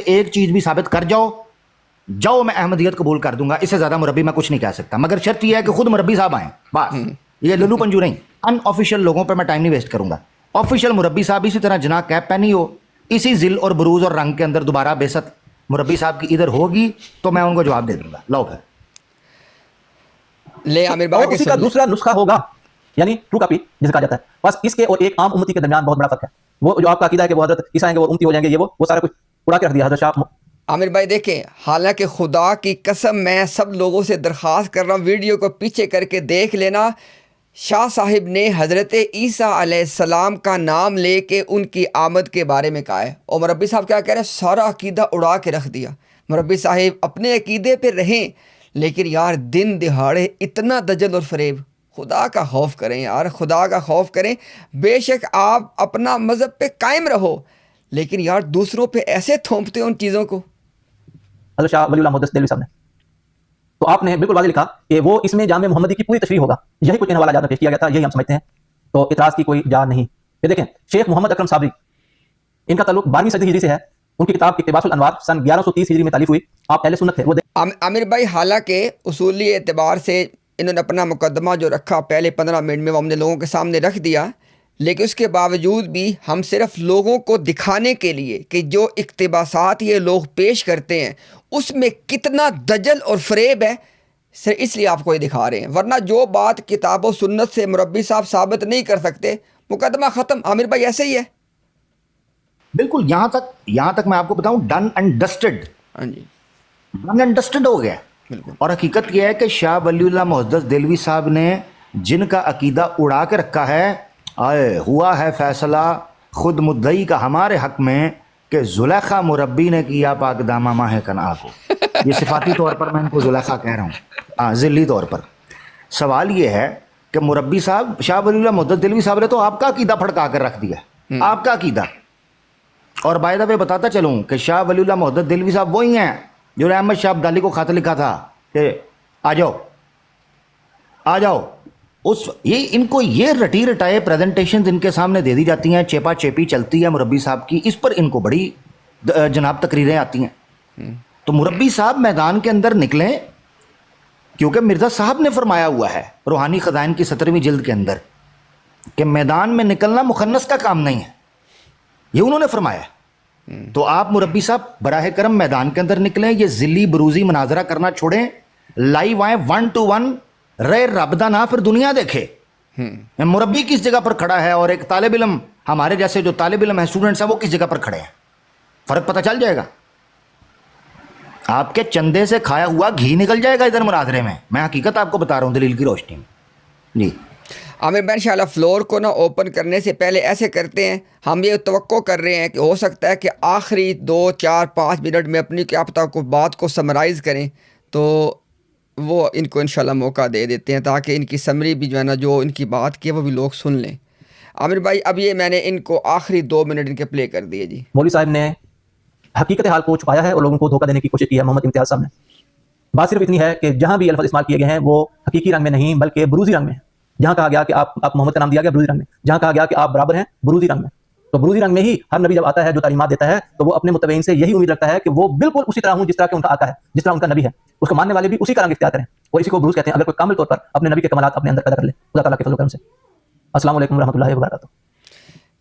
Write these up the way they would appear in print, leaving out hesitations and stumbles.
ایک چیز بھی ثابت کر جاؤ میں احمدیت قبول کر دوں گا، اس سے زیادہ مربی میں کچھ نہیں کہہ سکتا، مگر شرط یہ ہے کہ خود مربی صاحب آئیں، بس یہ للو پنجو نہیں، ان آفیشیل لوگوں پہ میں ٹائم نہیں ویسٹ کروں گا، آفیشیل مربی صاحب اسی طرح جناح کیپ پہنی ہو، اسی ذل اور بروز اور رنگ کے اندر دوبارہ بیست مربی صاحب کی ادھر ہوگی تو میں ان کو جواب دے دوں گا. لاؤ پھر لے عامر اور بھائی اسی کا دوسرا نسخہ ہوگا یعنی ٹرو کاپی جسے کہا جاتا ہے. بس اس کے اور ایک عام امتی کے درمیان بہت بڑا فرق ہے. وہ جو آپ کا عقیدہ ہے کہ وہ حضرت عیسیٰ آئیں گے وہ امتی ہو جائیں گے، یہ وہ سارا کچھ اڑا کے رکھ دیا حضرت شاہ. عامر بھائی دیکھیں، حالانکہ خدا کی قسم میں سب لوگوں سے درخواست کر رہا ہوں ویڈیو کو پیچھے کر کے دیکھ لینا، شاہ صاحب نے حضرت عیسیٰ علیہ السلام کا نام لے کے ان کی آمد کے بارے میں کہا ہے، اور مربی صاحب کیا کہہ رہے ہیں؟ سارا عقیدہ اڑا کے رکھ دیا. مربی صاحب اپنے عقیدے پہ رہیں، لیکن یار دن دہاڑے اتنا دجل اور فریب. خدا کا خوف کریں یار، خدا کا خوف کریں. بے شک آپ اپنا مذہب پہ قائم رہو، لیکن یار دوسروں پہ ایسے تھوپتے ہو ان چیزوں کو. حضرت شاہ ولی اللہ محدث دہلوی صاحب نے تو آپ نے بالکل واضح لکھا کہ وہ اس میں جامع محمدی کی پوری تشریح ہوگا. یہی کچھ ان حوالہ جات میں پیش کیا گیا تھا، یہی ہم سمجھتے ہیں، تو اعتراض کی کوئی جا نہیں. پھر دیکھیں شیخ محمد اکرم صابری، ان کا تعلق 12ویں صدی ہجری سے ہے. ان کی کتاب اقتباس الانوار سن 1130 ہجری میں تالیف ہوئی. آپ اہل سنت تھے. وہ عامر بھائی حالانکہ اصولی اعتبار سے انہوں نے اپنا مقدمہ جو رکھا پہلے 15 منٹ میں وہ ہم نے لوگوں کے سامنے رکھ دیا، لیکن اس کے باوجود بھی ہم صرف لوگوں کو دکھانے کے لیے کہ جو اقتباسات یہ لوگ پیش کرتے ہیں اس میں کتنا دجل اور فریب ہے، صرف اس لیے آپ کو یہ دکھا رہے ہیں. ورنہ جو بات کتاب و سنت سے مربی صاحب ثابت نہیں کر سکتے، مقدمہ ختم. عامر بھائی ایسے ہی ہے بالکل. یہاں تک میں آپ کو بتاؤں ڈن اینڈ ڈسٹڈ، ہاں جی ڈن اینڈ ڈسٹڈ ہو گیا. بالکل. اور حقیقت یہ ہے کہ شاہ ولی اللہ محدث دہلوی صاحب نے جن کا عقیدہ اڑا کے رکھا ہے، آئے ہوا ہے فیصلہ خود مدعی کا ہمارے حق میں کہ زلیخا مربی نے کیا پاک دامہ ماہ کنعا کو. یہ صفاتی طور پر میں ان کو زلیخا کہہ رہا ہوں، ذلی طور پر. سوال یہ ہے کہ مربی صاحب شاہ ولی اللہ محدث دہلوی صاحب نے تو آپ کا عقیدہ پھڑکا کر رکھ دیا، آپ کا عقیدہ. اور بائی دا وے بتاتا چلوں کہ شاہ ولی اللہ محدث دہلوی صاحب وہی ہیں جو نے احمد شاہ ابدالی کو خط لکھا تھا کہ آ جاؤ. یہ ان کو یہ رٹی رٹائے پریزنٹیشنز ان کے سامنے دے دی جاتی ہیں، چیپا چیپی چلتی ہے مربی صاحب کی، اس پر ان کو بڑی جناب تقریریں آتی ہیں. تو مربی صاحب میدان کے اندر نکلیں، کیونکہ مرزا صاحب نے فرمایا ہوا ہے روحانی خزائن کی 17ویں جلد کے اندر کہ میدان میں نکلنا مخنث کا کام نہیں ہے، یہ انہوں نے فرمایا. تو آپ مربی صاحب براہ کرم میدان کے اندر نکلیں، یہ ذلی بروزی مناظرہ کرنا چھوڑیں، لائیو آئیں 1 to 1 رے رب دا نا، پھر دنیا دیکھے مربی کس جگہ پر کھڑا ہے اور ایک طالب علم ہمارے جیسے جو طالب علم ہیں اسٹوڈنٹس ہیں وہ کس جگہ پر کھڑے ہیں. فرق پتہ چل جائے گا. آپ کے چندے سے کھایا ہوا گھی نکل جائے گا ادھر مناظرے میں. میں حقیقت آپ کو بتا رہا ہوں دلیل کی روشنی میں. جی عامر بھائی انشاءاللہ فلور کو نا اوپن کرنے سے پہلے ایسے کرتے ہیں، ہم یہ توقع کر رہے ہیں کہ ہو سکتا ہے کہ آخری 2 4 5 منٹ میں اپنی کیا پتہ کو بات کو سمرائز کریں، تو وہ ان کو انشاءاللہ موقع دے دیتے ہیں تاکہ ان کی سمری بھی جو ہے نا جو ان کی بات کی ہے وہ بھی لوگ سن لیں. عامر بھائی اب یہ میں نے ان کو آخری 2 منٹ ان کے پلے کر دیے. جی مولوی صاحب نے حقیقت حال کو چھپایا ہے اور لوگوں کو دھوکہ دینے کی کوشش کی ہے محمد امتیاز صاحب نے. بات صرف اتنی ہے کہ جہاں بھی الفاظ استعمال کیے گئے ہیں وہ حقیقی رنگ میں نہیں بلکہ بروزی رنگ میں ہیں. جہاں کہا گیا کہ آپ محمد کا نام دیا گیا بروزی رنگ میں، جہاں کہا گیا کہ آپ برابر ہیں بروزی رنگ میں. تو بروزی رنگ میں ہی ہر نبی جب آتا ہے جو تعلیمات دیتا ہے تو وہ اپنے متبعین سے یہی امید رکھتا ہے کہ وہ بالکل اسی طرح ہوں جس طرح کہ ان کا آقا ہے، جس طرح ان کا نبی ہے. اس کو ماننے والے بھی اسی کا رنگ اختیار کریں، اور اسی کو بروز کہتے ہیں اگر کوئی کامل طور پر اپنے نبی کے کمالات اپنے اندر پیدا کر لے خدا تعالیٰ کے فضل و کرم سے. السلام علیکم ورحمۃ اللہ وبرکاتہ.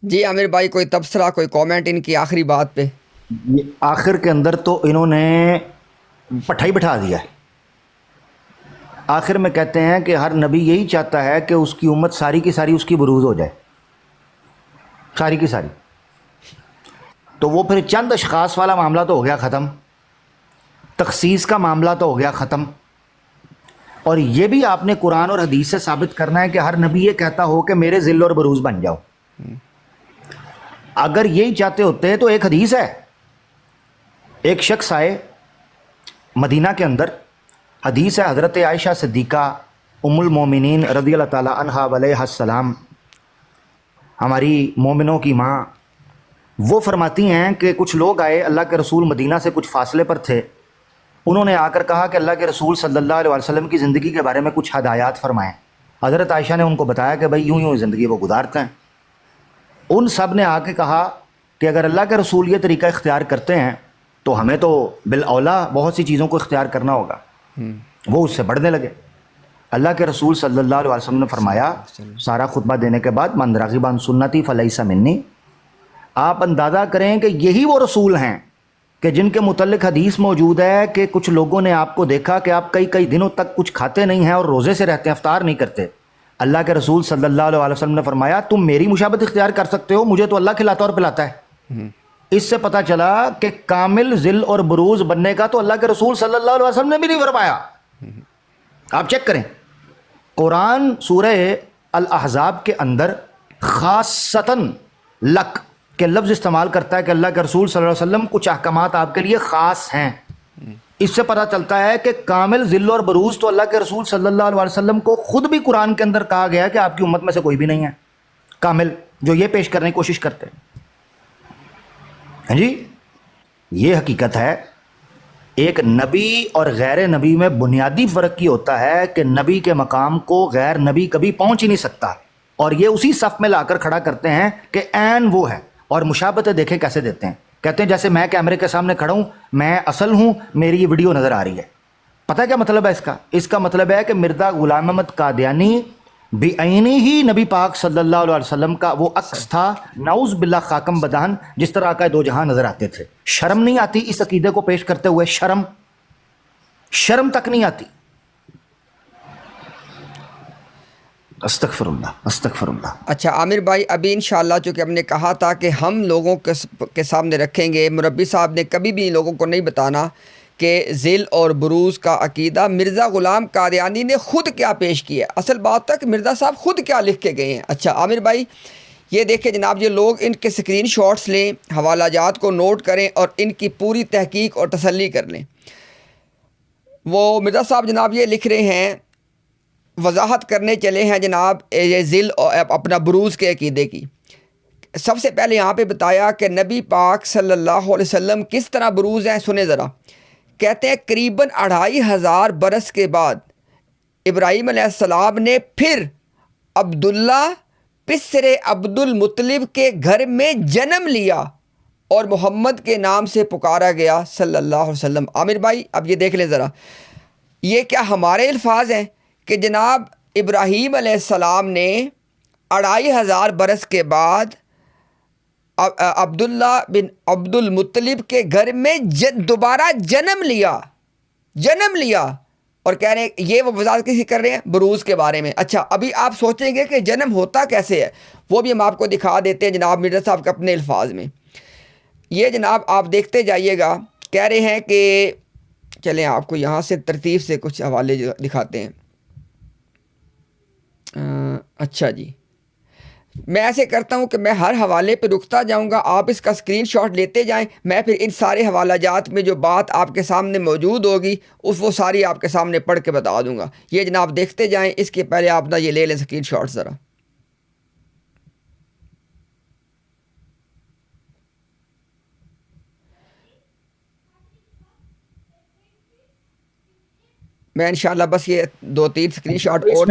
جی عامر بھائی کوئی تبصرہ کوئی کامنٹ ان کی آخری بات پہ؟ یہ آخر کے اندر تو انہوں نے پٹھائی بٹھا دیا ہے. آخر میں کہتے ہیں کہ ہر نبی یہی چاہتا ہے کہ اس کی امت ساری کی ساری اس کی بروز ہو جائے، ساری کی ساری. تو وہ پھر چند اشخاص والا معاملہ تو ہو گیا ختم، تخصیص کا معاملہ تو ہو گیا ختم. اور یہ بھی آپ نے قرآن اور حدیث سے ثابت کرنا ہے کہ ہر نبی یہ کہتا ہو کہ میرے ذل اور بروز بن جاؤ. اگر یہی چاہتے ہوتے تو ایک حدیث ہے، ایک شخص آئے مدینہ کے اندر، حدیث ہے حضرت عائشہ صدیقہ ام المومنین رضی اللہ تعالیٰ عنہا علیہ السلام، ہماری مومنوں کی ماں، وہ فرماتی ہیں کہ کچھ لوگ آئے، اللہ کے رسول مدینہ سے کچھ فاصلے پر تھے، انہوں نے آ کر کہا کہ اللہ کے رسول صلی اللہ علیہ وسلم کی زندگی کے بارے میں کچھ ہدایات فرمائیں. حضرت عائشہ نے ان کو بتایا کہ بھائی یوں زندگی وہ گزارتے ہیں. ان سب نے آ کے کہا کہ اگر اللہ کے رسول یہ طریقہ اختیار کرتے ہیں تو ہمیں تو بالاولا بہت سی چیزوں کو اختیار کرنا ہوگا. وہ اس سے بڑھنے لگے. اللہ کے رسول صلی اللہ علیہ وسلم نے فرمایا سارا خطبہ دینے کے بعد من رغب عن سنتی فلیس منی. آپ اندازہ کریں کہ یہی وہ رسول ہیں کہ جن کے متعلق حدیث موجود ہے کہ کچھ لوگوں نے آپ کو دیکھا کہ آپ کئی دنوں تک کچھ کھاتے نہیں ہیں اور روزے سے رہتے ہیں, افطار نہیں کرتے. اللہ کے رسول صلی اللہ علیہ وسلم نے فرمایا تم میری مشابہت اختیار کر سکتے ہو, مجھے تو اللہ کھلاتا اور پلاتا ہے. اس سے پتہ چلا کہ کامل ذل اور بروز بننے کا تو اللہ کے رسول صلی اللہ علیہ وسلم نے بھی نہیں فرمایا. آپ چیک کریں قرآن سورہ الاحزاب کے اندر خاصتاً لک کے لفظ استعمال کرتا ہے کہ اللہ کے رسول صلی اللہ علیہ وسلم کچھ احکامات آپ کے لیے خاص ہیں. اس سے پتہ چلتا ہے کہ کامل ذل اور بروز تو اللہ کے رسول صلی اللہ علیہ وسلم کو خود بھی قرآن کے اندر کہا گیا کہ آپ کی امت میں سے کوئی بھی نہیں ہے کامل جو یہ پیش کرنے کی کوشش کرتے ہیں. جی یہ حقیقت ہے. ایک نبی اور غیر نبی میں بنیادی فرق یہ ہوتا ہے کہ نبی کے مقام کو غیر نبی کبھی پہنچ ہی نہیں سکتا, اور یہ اسی صف میں لا کر کھڑا کرتے ہیں کہ عین وہ ہے. اور مشابہتیں دیکھیں کیسے دیتے ہیں, کہتے ہیں جیسے میں کیمرے کے سامنے کھڑا ہوں, میں اصل ہوں, میری یہ ویڈیو نظر آ رہی ہے. پتہ کیا مطلب ہے اس کا؟ اس کا مطلب ہے کہ مرزا غلام احمد قادیانی بعینی ہی نبی پاک صلی اللہ علیہ وسلم کا وہ عکس تھا, نعوذ باللہ خاکم بدان, جس طرح آقا دو جہاں نظر آتے تھے. شرم نہیں آتی اس عقیدے کو پیش کرتے ہوئے؟ شرم تک نہیں آتی. استغفر اللہ. اچھا عامر بھائی, ابھی انشاءاللہ چونکہ ہم نے کہا تھا کہ ہم لوگوں کے سامنے رکھیں گے, مربی صاحب نے کبھی بھی لوگوں کو نہیں بتانا کہ ذل اور بروز کا عقیدہ مرزا غلام قادیانی نے خود کیا پیش کیا ہے. اصل بات تک مرزا صاحب خود کیا لکھ کے گئے ہیں. اچھا عامر بھائی یہ دیکھیں جناب, یہ لوگ ان کے اسکرین شاٹس لیں, حوالہ جات کو نوٹ کریں اور ان کی پوری تحقیق اور تسلی کر لیں. وہ مرزا صاحب جناب یہ لکھ رہے ہیں, وضاحت کرنے چلے ہیں جناب یہ ذل اور اپنا بروز کے عقیدے کی. سب سے پہلے یہاں پہ بتایا کہ نبی پاک صلی اللہ علیہ وسلم کس طرح بروز ہیں, سنیں ذرا. کہتے ہیں قریباً 2500 برس کے بعد ابراہیم علیہ السلام نے پھر عبداللہ پسر عبد المطلب کے گھر میں جنم لیا اور محمد کے نام سے پکارا گیا صلی اللہ علیہ وسلم. عامر بھائی اب یہ دیکھ لیں ذرا, یہ کیا ہمارے الفاظ ہیں کہ جناب ابراہیم علیہ السلام نے 2500 برس کے بعد عبداللہ بن عبد المطلب کے گھر میں دوبارہ جنم لیا اور کہہ رہے ہیں یہ وہ وضاحت کسی کر رہے ہیں بروز کے بارے میں. اچھا ابھی آپ سوچیں گے کہ جنم ہوتا کیسے ہے, وہ بھی ہم آپ کو دکھا دیتے ہیں جناب مرزا صاحب کے اپنے الفاظ میں. یہ جناب آپ دیکھتے جائیے گا, کہہ رہے ہیں کہ چلیں آپ کو یہاں سے ترتیب سے کچھ حوالے دکھاتے ہیں. اچھا جی, میں ایسے کرتا ہوں کہ میں ہر حوالے پہ رکتا جاؤں گا, آپ اس کا اسکرین شاٹ لیتے جائیں, میں پھر ان سارے حوالہ جات میں جو بات آپ کے سامنے موجود ہوگی وہ ساری آپ کے سامنے پڑھ کے بتا دوں گا. یہ جناب دیکھتے جائیں, اس کے پہلے آپ یہ لے لیں اسکرین شاٹ ذرا. میں انشاءاللہ بس یہ 2-3 اسکرین شاٹ اور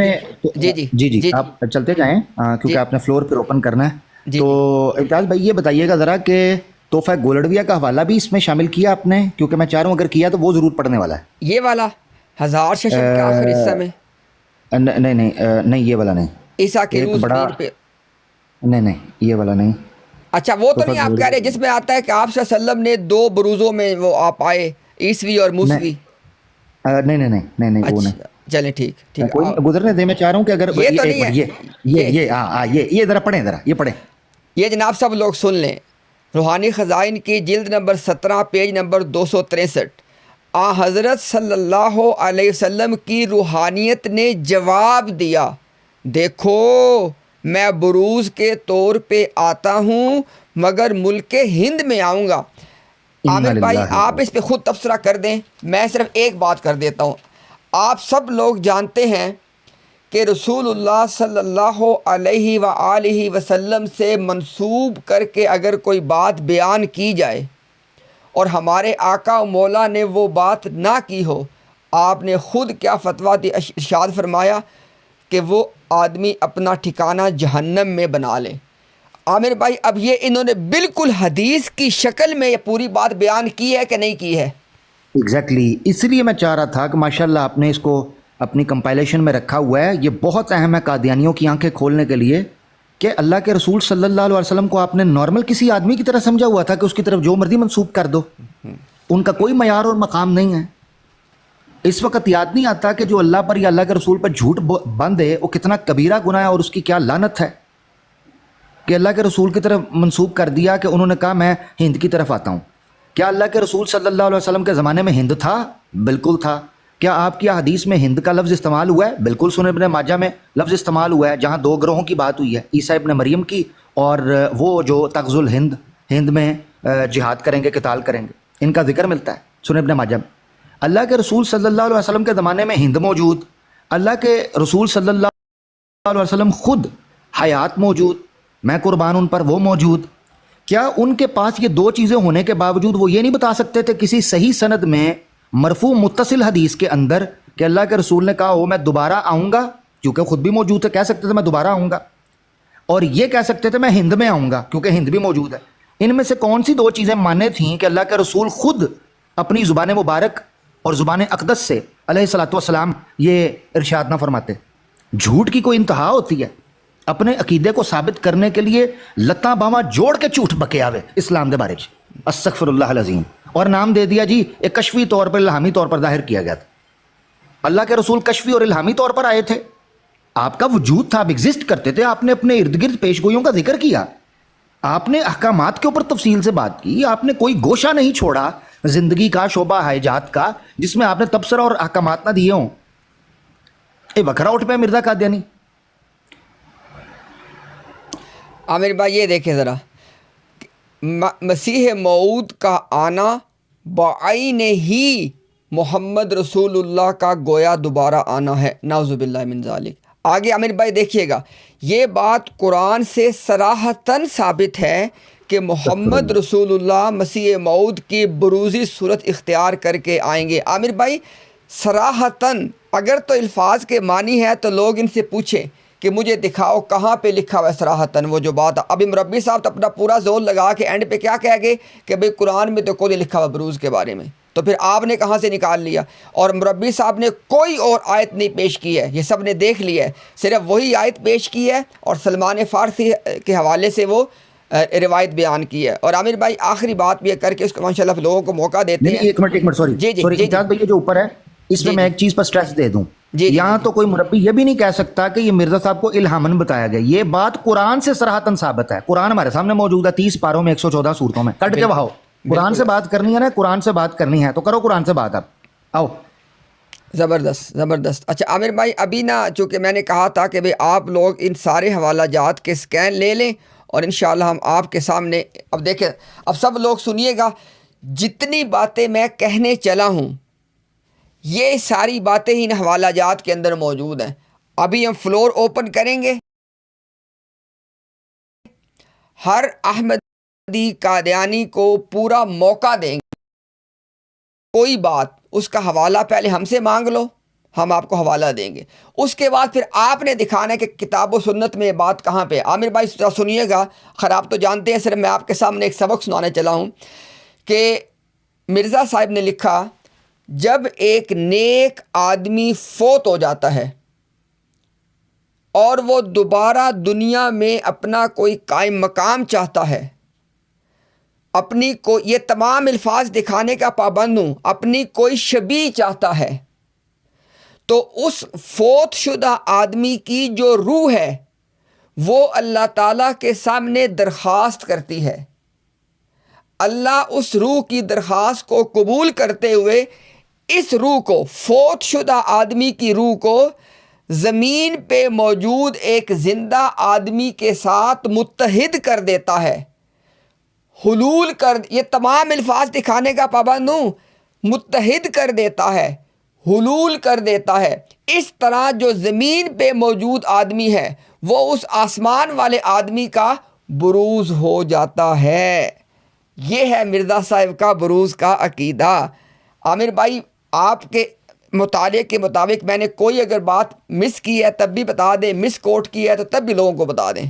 جی آپ چلتے جائیں کیونکہ آپ نے فلور پہ اوپن کرنا ہے. تو امتیاز بھائی یہ بتائیے گا ذرا کہ تحفہ گولڑویہ کا حوالہ بھی اس میں شامل کیا آپ نے, کیونکہ میں چاہ رہا ہوں اگر کیا تو وہ ضرور پڑھنے والا ہے. یہ والا 1000 ششم کے آخر حصہ میں نہیں یہ والا نہیں, عیسیٰ کے روز پہ نہیں یہ والا نہیں. اچھا وہ تو نہیں آپ کہہ رہے جس میں آتا ہے کہ آپ صلی اللہ علیہ وسلم نے 2 بروزوں میں وہ آپ آئے, عیسوی اور موسوی؟ نہیں وہ نہیں. چلیں ٹھیک گزرنے دیں, میں چاہ رہا ہوں کہ اگر یہ تو نہیں ہے, یہ ذرا پڑھیں, یہ پڑھیں. یہ جناب سب لوگ سن لیں. روحانی خزائن کی جلد نمبر 17 پیج نمبر 263. حضرت صلی اللہ علیہ وسلم کی روحانیت نے جواب دیا, دیکھو میں بروز کے طور پہ آتا ہوں مگر ملک ہند میں آؤں گا. عامر بھائی آپ اس پہ خود تبصرہ کر دیں, میں صرف ایک بات کر دیتا ہوں. آپ سب لوگ جانتے ہیں کہ رسول اللہ صلی اللہ علیہ وآلہ وسلم سے منسوب کر کے اگر کوئی بات بیان کی جائے اور ہمارے آقا و مولا نے وہ بات نہ کی ہو, آپ نے خود کیا فتویٰ دی, ارشاد فرمایا کہ وہ آدمی اپنا ٹھکانہ جہنم میں بنا لے. عامر بھائی اب یہ انہوں نے بالکل حدیث کی شکل میں یہ پوری بات بیان کی ہے کہ نہیں کی ہے؟ ایگزیکٹلی اس لیے میں چاہ رہا تھا کہ ماشاءاللہ آپ نے اس کو اپنی کمپائلیشن میں رکھا ہوا ہے. یہ بہت اہم ہے قادیانیوں کی آنکھیں کھولنے کے لیے کہ اللہ کے رسول صلی اللہ علیہ وسلم کو آپ نے نارمل کسی آدمی کی طرح سمجھا ہوا تھا کہ اس کی طرف جو مرضی منسوب کر دو. ان کا کوئی معیار اور مقام نہیں ہے. اس وقت یاد نہیں آتا کہ جو اللہ پر یا اللہ کے رسول پر جھوٹ بندے وہ کتنا کبیرہ گناہ ہے اور اس کی کیا لعنت ہے کہ اللہ کے رسول کی طرف منسوب کر دیا کہ انہوں نے کہا میں ہند کی طرف آتا ہوں. کیا اللہ کے رسول صلی اللہ علیہ وسلم کے زمانے میں ہند تھا؟ بالکل تھا. کیا آپ کی حدیث میں ہند کا لفظ استعمال ہوا ہے؟ بالکل. سنن ابن ماجہ میں لفظ استعمال ہوا ہے جہاں دو گروہوں کی بات ہوئی ہے، عیسیٰ ابن مریم کی اور وہ جو تغزو الہند، ہند میں جہاد کریں گے، قتال کریں گے، ان کا ذکر ملتا ہے سنن ابن ماجہ میں. اللہ کے رسول صلی اللہ علیہ وسلم کے زمانے میں ہند موجود، اللہ کے رسول صلی اللہ علیہ وسلم خود حیات موجود، میں قربان ان پر، وہ موجود. کیا ان کے پاس یہ دو چیزیں ہونے کے باوجود وہ یہ نہیں بتا سکتے تھے کسی صحیح سند میں مرفوع متصل حدیث کے اندر کہ اللہ کے رسول نے کہا ہو میں دوبارہ آؤں گا، کیونکہ خود بھی موجود تھے، کہہ سکتے تھے میں دوبارہ آؤں گا، اور یہ کہہ سکتے تھے میں ہند میں آؤں گا کیونکہ ہند بھی موجود ہے. ان میں سے کون سی دو چیزیں مانے تھیں کہ اللہ کے رسول خود اپنی زبان مبارک اور زبان اقدس سے علیہ الصلوۃ والسلام یہ ارشاد نہ فرماتے؟ جھوٹ کی کوئی انتہا ہوتی ہے. اپنے عقیدے کو ثابت کرنے کے لیے لتاں باواں جوڑ کے جھوٹ بکے آوے اسلام دے بارے استغفر اللہ العظیم، اور نام دے دیا جی ایک کشفی طور پر، الہامی طور پر ظاہر کیا گیا تھا. اللہ کے رسول کشفی اور الہامی طور پر آئے تھے، آپ کا وجود تھا، آپ ایگزسٹ کرتے تھے. آپ نے اپنے ارد گرد پیش گوئیوں کا ذکر کیا، آپ نے احکامات کے اوپر تفصیل سے بات کی، آپ نے کوئی گوشہ نہیں چھوڑا زندگی کا، شعبہ حیجات کا، جس میں آپ نے تبصرہ اور احکامات نہ دیے ہوں. اے وکھرا اٹھ پہ مرزا قادیانی. عامر بھائی یہ دیکھیں ذرا، مسیح موعود کا آنا بعین ہی محمد رسول اللہ کا گویا دوبارہ آنا ہے، نعوذ باللہ من ذالک. آگے عامر بھائی دیکھیے گا، یہ بات قرآن سے صراحتاً ثابت ہے کہ محمد رسول اللہ مسیح موعود کی بروزی صورت اختیار کر کے آئیں گے. عامر بھائی صراحتاً، اگر تو الفاظ کے معنی ہے تو لوگ ان سے پوچھیں کہ مجھے دکھاؤ کہاں پہ لکھا ہوا ہے صراحتاً وہ جو بات. ابھی مربی صاحب تو اپنا پورا زور لگا کے اینڈ پہ کیا کہہ گئے کہ بھئی قرآن میں تو کوئی لکھا ہوا بروز کے بارے میں، تو پھر آپ نے کہاں سے نکال لیا؟ اور مربی صاحب نے کوئی اور آیت نہیں پیش کی ہے، یہ سب نے دیکھ لیا ہے، صرف وہی آیت پیش کی ہے اور سلمان فارسی کے حوالے سے وہ روایت بیان کی ہے. اور عامر بھائی آخری بات بھی کر کے اس کو ماشاءاللہ لوگوں کو موقع دیتے ہیں. ایک منٹ سوری امتیاز بھائی جو اوپر ہے اس میں میں ایک چیز پر سٹریس دے دوں. یہاں تو کوئی مربی یہ بھی نہیں کہہ سکتا کہ یہ مرزا صاحب کو الہامن بتایا گیا. یہ بات قرآن سے صراحتاً ثابت ہے، قرآن ہمارے سامنے موجود ہے 30 پاروں میں 114 سورتوں میں. کٹ کے بہاؤ. قرآن سے بات کرنی ہے نا، قرآن سے بات کرنی ہے تو کرو قرآن سے بات. اب آؤ. زبردست زبردست. اچھا عامر بھائی ابھی نا چونکہ میں نے کہا تھا کہ بھئی آپ لوگ ان سارے حوالہ جات کے سکین لے لیں اور انشاءاللہ ہم آپ کے سامنے. اب دیکھیں، اب سب لوگ سنیے گا، جتنی باتیں میں کہنے چلا ہوں یہ ساری باتیں ان حوالہ جات کے اندر موجود ہیں. ابھی ہم فلور اوپن کریں گے، ہر احمدی قادیانی کو پورا موقع دیں گے. کوئی بات اس کا حوالہ پہلے ہم سے مانگ لو، ہم آپ کو حوالہ دیں گے. اس کے بعد پھر آپ نے دکھانا ہے کہ کتاب و سنت میں یہ بات کہاں پہ. عامر بھائی سنیے گا، خیر آپ تو جانتے ہیں، صرف میں آپ کے سامنے ایک سبق سنانے چلا ہوں کہ مرزا صاحب نے لکھا جب ایک نیک آدمی فوت ہو جاتا ہے اور وہ دوبارہ دنیا میں اپنا کوئی قائم مقام چاہتا ہے، اپنی یہ تمام الفاظ دکھانے کا پابند ہوں، اپنی کوئی شبیہ چاہتا ہے، تو اس فوت شدہ آدمی کی جو روح ہے وہ اللہ تعالیٰ کے سامنے درخواست کرتی ہے. اللہ اس روح کی درخواست کو قبول کرتے ہوئے اس روح کو، فوت شدہ آدمی کی روح کو، زمین پہ موجود ایک زندہ آدمی کے ساتھ متحد کر دیتا ہے. حلول کر، یہ تمام الفاظ دکھانے کا پابند ہوں، متحد کر دیتا ہے، حلول کر دیتا ہے. اس طرح جو زمین پہ موجود آدمی ہے وہ اس آسمان والے آدمی کا بروز ہو جاتا ہے. یہ ہے مرزا صاحب کا بروز کا عقیدہ. عامر بھائی آپ کے مطالعے کے مطابق میں نے کوئی اگر بات مس کی ہے تب بھی بتا دیں، مس کوٹ کی ہے تو تب بھی لوگوں کو بتا دیں.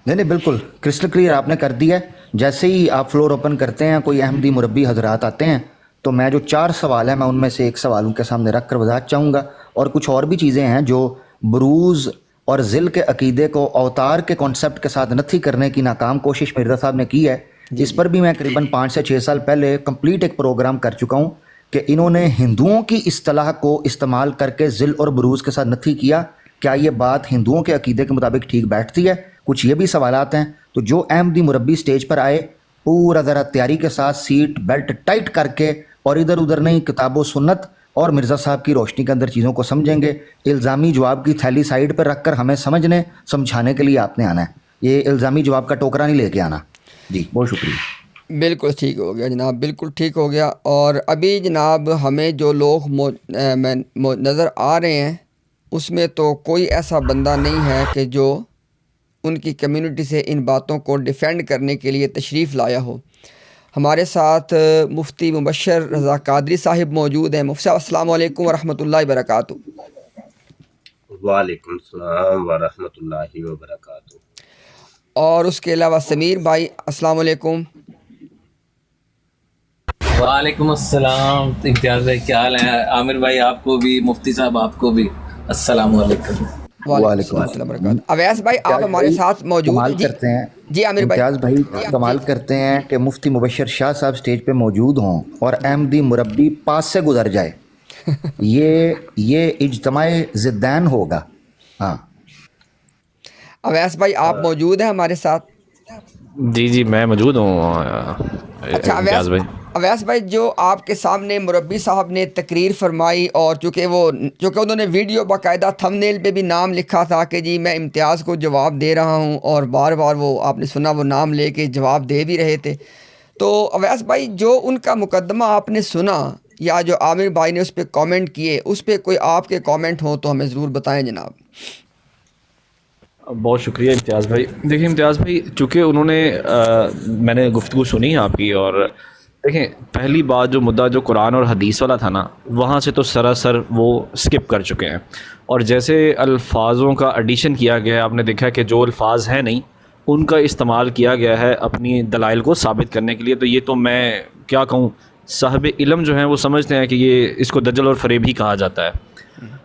نہیں نہیں بالکل کرسٹل کلیئر آپ نے کر دیا ہے. جیسے ہی آپ فلور اوپن کرتے ہیں کوئی احمدی مربی حضرات آتے ہیں تو میں جو 4 سوال ہیں میں ان میں سے ایک سوال ان کے سامنے رکھ کر وضاحت چاہوں گا. اور کچھ اور بھی چیزیں ہیں جو بروز اور ذل کے عقیدے کو اوتار کے کانسیپٹ کے ساتھ نتھی کرنے کی ناکام کوشش مرزا صاحب نے کی ہے. اس پر بھی میں قریباً 5 سے 6 سال پہلے کمپلیٹ ایک پروگرام کر چکا ہوں کہ انہوں نے ہندوؤں کی اصطلاح کو استعمال کر کے ذل اور بروز کے ساتھ نتھی کیا. کیا یہ بات ہندوؤں کے عقیدے کے مطابق ٹھیک بیٹھتی ہے؟ کچھ یہ بھی سوالات ہیں. تو جو احمدی مربی سٹیج پر آئے پورا ذرا تیاری کے ساتھ سیٹ بیلٹ ٹائٹ کر کے اور ادھر ادھر نہیں کتاب و سنت اور مرزا صاحب کی روشنی کے اندر چیزوں کو سمجھیں گے. الزامی جواب کی تھیلی سائیڈ پر رکھ کر ہمیں سمجھانے کے لیے آپ نے آنا ہے. یہ الزامی جواب کا ٹوکرا نہیں لے کے آنا. جی بہت شکریہ. بالکل ٹھیک ہو گیا جناب، بالکل ٹھیک ہو گیا. اور ابھی جناب ہمیں جو لوگ نظر آ رہے ہیں اس میں تو کوئی ایسا بندہ نہیں ہے کہ جو ان کی کمیونٹی سے ان باتوں کو ڈیفینڈ کرنے کے لیے تشریف لایا ہو. ہمارے ساتھ مفتی مبشر رضا قادری صاحب موجود ہیں. مفتی صاحب السلام علیکم ورحمۃ اللہ وبرکاتہ. وعلیکم السلام ورحمۃ اللہ وبرکاتہ. اور اس کے علاوہ سمیر بھائی السلام علیکم. وعلیکم السلام. امتیاز بھائی کیا حال ہے؟ عامر بھائی آپ کو بھی، مفتی صاحب آپ کو بھی السلام علیکم. وعلیکم السلام وبرکاتہ. اویس بھائی آپ ہمارے ساتھ موجود کمال ہیں. کرتے ہیں جی عامر بھائی. امتیاز بھائی کمال کرتے ہیں کہ مفتی مبشر شاہ صاحب سٹیج پہ موجود ہوں اور احمدی مربی پاس سے گزر جائے. یہ اجتماع ضدین ہوگا. ہاں اویس بھائی آپ موجود ہیں ہمارے ساتھ؟ جی میں موجود ہوں. اچھا امتیاز بھائی، اویس بھائی جو آپ کے سامنے مربی صاحب نے تقریر فرمائی اور چونکہ انہوں نے ویڈیو باقاعدہ تھم نیل پہ بھی نام لکھا تھا کہ جی میں امتیاز کو جواب دے رہا ہوں، اور بار بار وہ آپ نے سنا وہ نام لے کے جواب دے بھی رہے تھے. تو اویس بھائی جو ان کا مقدمہ آپ نے سنا یا جو عامر بھائی نے اس پہ کامنٹ کیے، اس پہ کوئی آپ کے کامنٹ ہوں تو ہمیں ضرور بتائیں جناب. بہت شکریہ امتیاز بھائی. دیکھیں امتیاز بھائی، چونکہ انہوں نے میں نے گفتگو سنی ہے آپ کی، اور دیکھیں پہلی بات جو مدعا جو قرآن اور حدیث والا تھا نا، وہاں سے تو سراسر وہ سکپ کر چکے ہیں. اور جیسے الفاظوں کا ایڈیشن کیا گیا ہے، آپ نے دیکھا کہ جو الفاظ ہیں نہیں ان کا استعمال کیا گیا ہے اپنی دلائل کو ثابت کرنے کے لیے. تو یہ تو میں کیا کہوں، صاحب علم جو ہیں وہ سمجھتے ہیں کہ یہ اس کو دجل اور فریب ہی کہا جاتا ہے.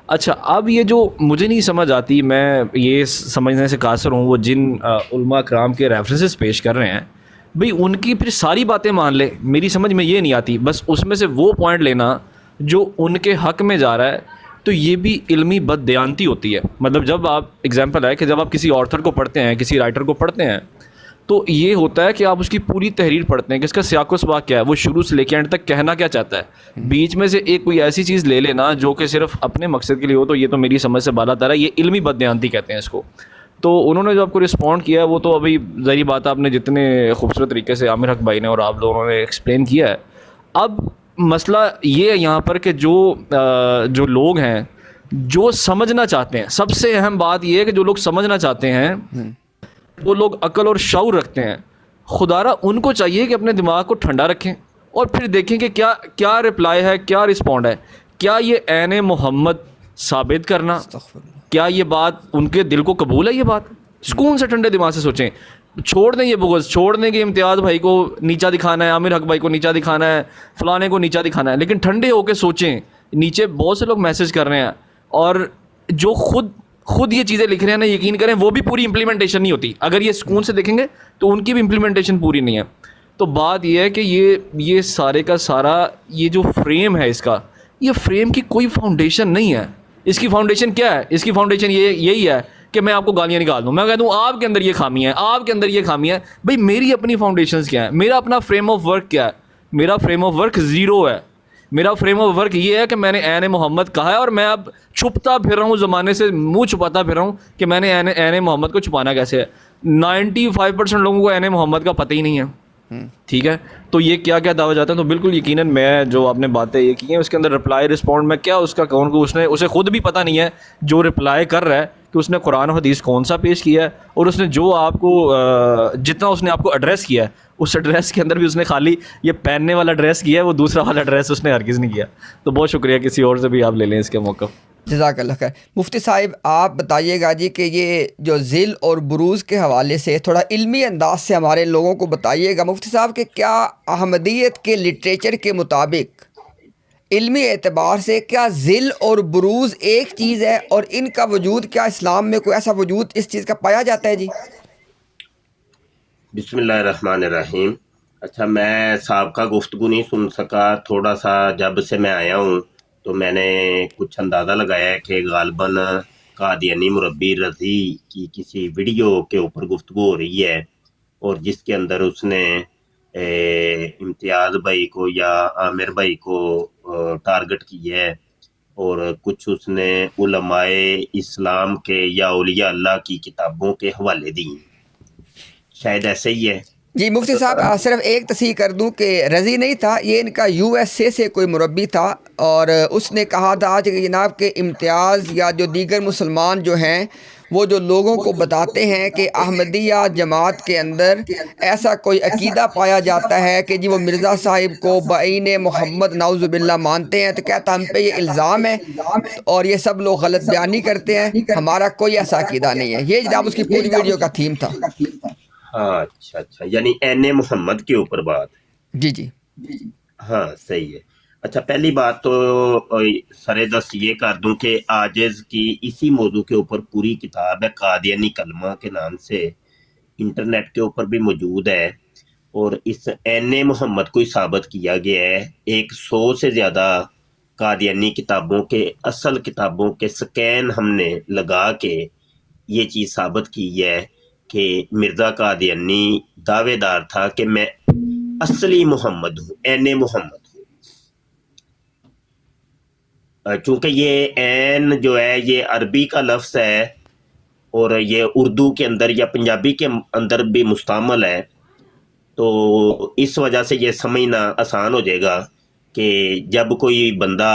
اچھا اب یہ جو مجھے نہیں سمجھ آتی، میں یہ سمجھنے سے قاصر ہوں، وہ جن علماء کرام کے ریفرنسز پیش کر رہے ہیں بھئی ان کی پھر ساری باتیں مان لے. میری سمجھ میں یہ نہیں آتی، بس اس میں سے وہ پوائنٹ لینا جو ان کے حق میں جا رہا ہے. تو یہ بھی علمی بد دیانتی ہوتی ہے. مطلب جب آپ ایگزامپل ہے کہ جب آپ کسی آتھر کو پڑھتے ہیں، کسی رائٹر کو پڑھتے ہیں، تو یہ ہوتا ہے کہ آپ اس کی پوری تحریر پڑھتے ہیں کہ اس کا سیاق و سباق کیا ہے، وہ شروع سے لے کے اینڈ تک کہنا کیا چاہتا ہے. بیچ میں سے ایک کوئی ایسی چیز لے لینا جو کہ صرف اپنے مقصد کے لیے ہو، تو یہ تو میری سمجھ سے بالا تر ہے. یہ علمی بددیانتی کہتے ہیں اس کو. تو انہوں نے جو آپ کو رسپونڈ کیا ہے وہ تو ابھی ظاہری بات آپ نے جتنے خوبصورت طریقے سے عامر حق بھائی نے اور آپ لوگوں نے ایکسپلین کیا ہے. اب مسئلہ یہ ہے یہاں پر کہ جو لوگ ہیں جو سمجھنا چاہتے ہیں، سب سے اہم بات یہ ہے کہ جو لوگ سمجھنا چاہتے ہیں، وہ لوگ عقل اور شعور رکھتے ہیں، خدارہ ان کو چاہیے کہ اپنے دماغ کو ٹھنڈا رکھیں اور پھر دیکھیں کہ کیا رپلائی ہے، کیا رسپونڈ ہے. کیا یہ عین محمد ثابت کرنا، کیا یہ بات ان کے دل کو قبول ہے؟ یہ بات سکون سے ٹھنڈے دماغ سے سوچیں. چھوڑ دیں یہ بغض، چھوڑ دیں کہ امتیاز بھائی کو نیچا دکھانا ہے، عامر حق بھائی کو نیچا دکھانا ہے، فلانے کو نیچا دکھانا ہے. لیکن ٹھنڈے ہو کے سوچیں. نیچے بہت سے لوگ میسج کر رہے ہیں اور جو خود یہ چیزیں لکھ رہے ہیں نا، یقین کریں وہ بھی پوری امپلیمنٹیشن نہیں ہوتی. اگر یہ سکون سے دیکھیں گے تو ان کی بھی امپلیمنٹیشن پوری نہیں ہے. تو بات یہ ہے کہ یہ سارے کا سارا یہ جو فریم ہے اس کا، یہ فریم کی کوئی فاؤنڈیشن نہیں ہے. اس کی فاؤنڈیشن کیا ہے؟ اس کی فاؤنڈیشن یہی ہے کہ میں آپ کو گالیاں نکال دوں، میں کہہ دوں آپ کے اندر یہ خامی ہے، آپ کے اندر یہ خامی ہے. بھائی میری اپنی فاؤنڈیشنز کیا ہے؟ میرا اپنا فریم آف ورک کیا ہے؟ میرا فریم آف ورک زیرو ہے. میرا فریم آف ورک یہ ہے کہ میں نے عین محمد کہا ہے، اور میں اب چھپتا پھر رہا ہوں، زمانے سے منہ چھپاتا پھر رہا ہوں کہ میں نے عین محمد کو چھپانا کیسے ہے. 95% لوگوں کو عین محمد کا پتہ ہی نہیں ہے. ٹھیک ہے، تو یہ کیا دعویٰ جاتا ہے. تو بالکل یقیناً میں جو آپ نے باتیں یہ کی ہیں اس کے اندر رپلائی رسپونڈ میں کیا اس کا کون کو اسے خود بھی پتہ نہیں ہے جو رپلائی کر رہا ہے کہ اس نے قرآن و حدیث کون سا پیش کیا ہے، اور اس نے جو آپ کو جتنا اس نے آپ کو ایڈریس کیا ہے اس ایڈریس کے اندر بھی اس نے خالی یہ پہننے والا ایڈریس کیا ہے، وہ دوسرا والا ایڈریس اس نے ہرگز نہیں کیا. تو بہت شکریہ. کسی اور سے بھی آپ لے لیں اس کے موقع. جزاک اللہ خیر. مفتی صاحب آپ بتائیے گا جی کہ یہ جو ذل اور بروز کے حوالے سے تھوڑا علمی انداز سے ہمارے لوگوں کو بتائیے گا مفتی صاحب کہ کیا احمدیت کے لٹریچر کے مطابق علمی اعتبار سے کیا ذل اور بروز ایک چیز ہے، اور ان کا وجود کیا اسلام میں کوئی ایسا وجود اس چیز کا پایا جاتا ہے جی؟ بسم اللہ الرحمن الرحیم. اچھا، میں سابقہ گفتگو نہیں سن سکا، تھوڑا سا جب سے میں آیا ہوں تو میں نے کچھ اندازہ لگایا ہے کہ غالباً قادیانی مربی رضی کی کسی ویڈیو کے اوپر گفتگو ہو رہی ہے، اور جس کے اندر اس نے امتیاز بھائی کو یا عامر بھائی کو ٹارگٹ کی ہے، اور کچھ اس نے علماء اسلام کے یا اولیاء اللہ کی کتابوں کے حوالے دی ہیں. شاید ایسے ہی ہے. جی مفتی صاحب صرف ایک تصحیح کر دوں کہ رضی نہیں تھا، یہ ان کا یو ایس اے سے کوئی مربی تھا، اور اس نے کہا تھا کہ جناب کہ امتیاز یا جو دیگر مسلمان جو ہیں وہ جو لوگوں کو بتاتے ہیں کہ احمدیہ جماعت کے اندر ایسا کوئی عقیدہ پایا جاتا ہے کہ جی وہ مرزا صاحب کو بعین محمد نعوذ باللہ مانتے ہیں، تو کہتا ہم پہ یہ الزام ہے اور یہ سب لوگ غلط بیانی کرتے ہیں، ہمارا کوئی ایسا عقیدہ نہیں ہے. یہ جناب اس کی پوری ویڈیو کا تھیم تھا. ہاں اچھا، یعنی این محمد کے اوپر بات. جی جی ہاں صحیح ہے. اچھا، پہلی بات تو سر دست یہ کر دوں کہ عاجز کی اسی موضوع کے اوپر پوری کتاب ہے، قادیانی کلمہ کے نام سے، انٹرنیٹ کے اوپر بھی موجود ہے، اور اس این محمد کو ہی ثابت کیا گیا ہے. 100 سے زیادہ قادیانی کتابوں کے اصل کتابوں کے سکین ہم نے لگا کے یہ چیز ثابت کی ہے کہ مرزا قادیانی دعوے دار تھا کہ میں اصلی محمد ہوں، این محمد ہوں. چونکہ یہ این جو ہے یہ عربی کا لفظ ہے، اور یہ اردو کے اندر یا پنجابی کے اندر بھی مستعمل ہے، تو اس وجہ سے یہ سمجھنا آسان ہو جائے گا کہ جب کوئی بندہ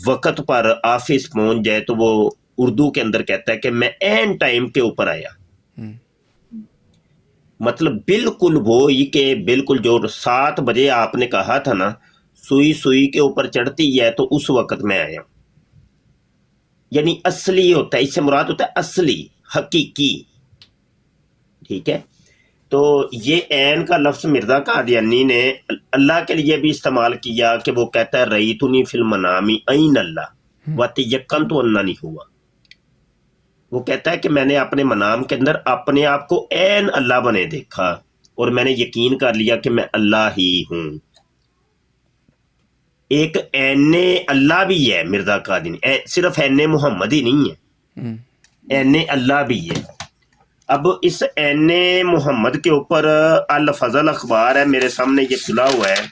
وقت پر آفس پہنچ جائے تو وہ اردو کے اندر کہتا ہے کہ میں این ٹائم کے اوپر آیا. مطلب بالکل وہی کہ بالکل جو 7 بجے آپ نے کہا تھا نا، سوئی کے اوپر چڑھتی ہے تو اس وقت میں آیا. یعنی اصلی ہوتا ہے، اس سے مراد ہوتا ہے اصلی، حقیقی. ٹھیک ہے، تو یہ عین کا لفظ مرزا قادیانی نے اللہ کے لیے بھی استعمال کیا کہ وہ کہتا ہے رئیتنی فی المنامی عین اللہ وتیقنت اننی ہوا. وہ کہتا ہے کہ میں نے اپنے منام کے اندر اپنے آپ کو عین اللہ بنے دیکھا، اور میں نے یقین کر لیا کہ میں اللہ ہی ہوں. ایک عین اللہ بھی ہے مرزا قادیانی، صرف عین محمد ہی نہیں ہے، عین اللہ بھی ہے. اب اس عین محمد کے اوپر الفضل اخبار ہے، میرے سامنے یہ کھلا ہوا ہے،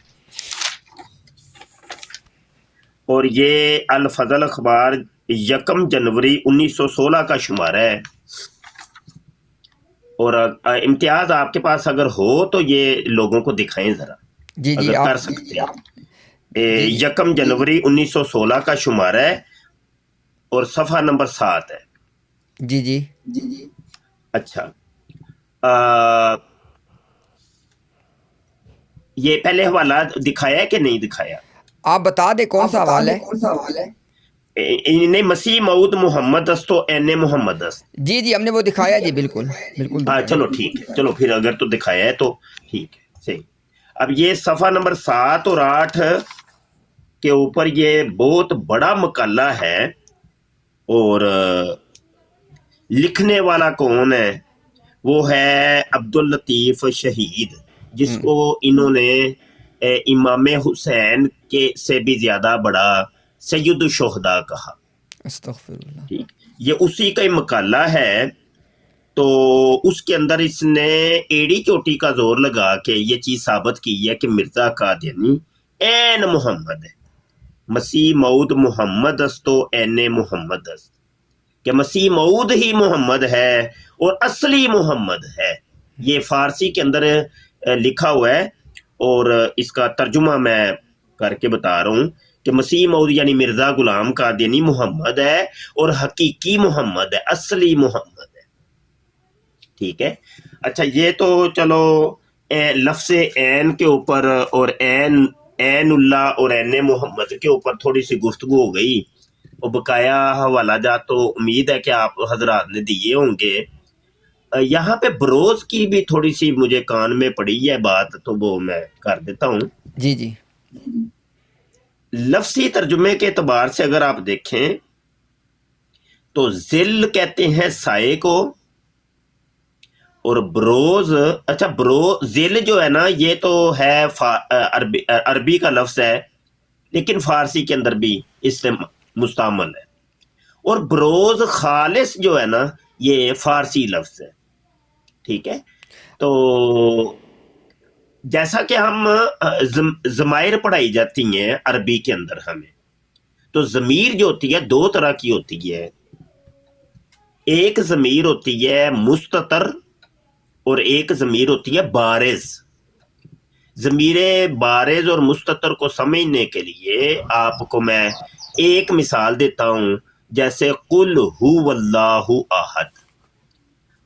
اور یہ الفضل اخبار 1 جنوری 1916 کا شمارہ ہے. اور امتیاز آپ کے پاس اگر ہو تو یہ لوگوں کو دکھائیں ذرا، جی اگر آپ کر سکتے ہیں. 1 جنوری 1916 کا شمارہ ہے، اور صفحہ نمبر 7 ہے. جی جی اچھا، یہ پہلے حوالہ دکھایا ہے کہ نہیں دکھایا؟ آپ بتا دیں کون سا حوالہ ہے؟ نہیں، مسیح موعود محمد است و این محمد است. جی جی ہم نے وہ دکھایا جی، بالکل بالکل. چلو ٹھیک ہے، چلو پھر اگر تو دکھایا ہے تو ٹھیک ہے، صحیح. اب یہ صفحہ نمبر 7 اور 8 کے اوپر یہ بہت بڑا مقالہ ہے، اور لکھنے والا کون ہے؟ وہ ہے عبداللطیف شہید، جس کو انہوں نے امام حسین کے سے بھی زیادہ بڑا سید الشہداء کہا. استغفر اللہ. ٹھیک، یہ اسی کا ہی مقالہ ہے. تو اس کے اندر اس نے ایڑی چوٹی کا زور لگا کے یہ چیز ثابت کی ہے کہ مرزا قادیانی عین محمد ہے، مسیح موعود محمد است و عین محمد است، کہ مسیح موعود ہی محمد ہے اور اصلی محمد ہے. یہ فارسی کے اندر لکھا ہوا ہے، اور اس کا ترجمہ میں کر کے بتا رہا ہوں کہ مسیح موعود یعنی مرزا غلام قادیانی محمد ہے، اور حقیقی محمد ہے، اصلی محمد ہے. ٹھیک ہے. اچھا، یہ تو چلو لفظ عین کے اوپر اور عین اللہ اور عین محمد کے اوپر تھوڑی سی گفتگو ہو گئی. وہ بقایا حوالہ جات تو امید ہے کہ آپ حضرات نے دیے ہوں گے. یہاں پہ بروز کی بھی تھوڑی سی مجھے کان میں پڑی ہے بات، تو وہ میں کر دیتا ہوں. جی جی لفظی ترجمے کے اعتبار سے اگر آپ دیکھیں تو ذل کہتے ہیں سائے کو، اور بروز، اچھا ذل جو ہے نا یہ تو ہے عربی کا لفظ ہے، لیکن فارسی کے اندر بھی اس سے مستعمل ہے. اور بروز خالص جو ہے نا یہ فارسی لفظ ہے. ٹھیک ہے، تو جیسا کہ ہم ضمائر پڑھائی جاتی ہیں عربی کے اندر ہمیں، تو ضمیر جو ہوتی ہے دو طرح کی ہوتی ہے. ایک ضمیر ہوتی ہے مستتر اور ایک ضمیر ہوتی ہے بارز. ضمیر بارز اور مستتر کو سمجھنے کے لیے آپ کو میں ایک مثال دیتا ہوں، جیسے قل هو اللہ احد.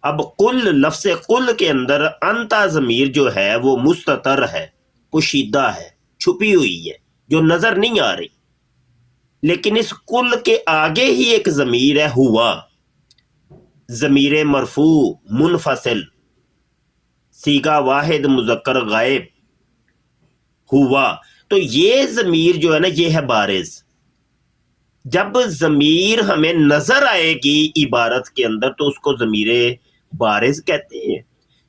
اب قل، لفظ قل کے اندر انتا ضمیر جو ہے وہ مستتر ہے، پوشیدہ ہے، چھپی ہوئی ہے، جو نظر نہیں آ رہی. لیکن اس قل کے آگے ہی ایک ضمیر ہے ہوا، ضمیر مرفوع منفصل، صیغہ واحد مذکر غائب، ہوا. تو یہ ضمیر جو ہے نا یہ ہے بارز. جب ضمیر ہمیں نظر آئے گی عبارت کے اندر تو اس کو ضمیر بارز کہتے ہیں.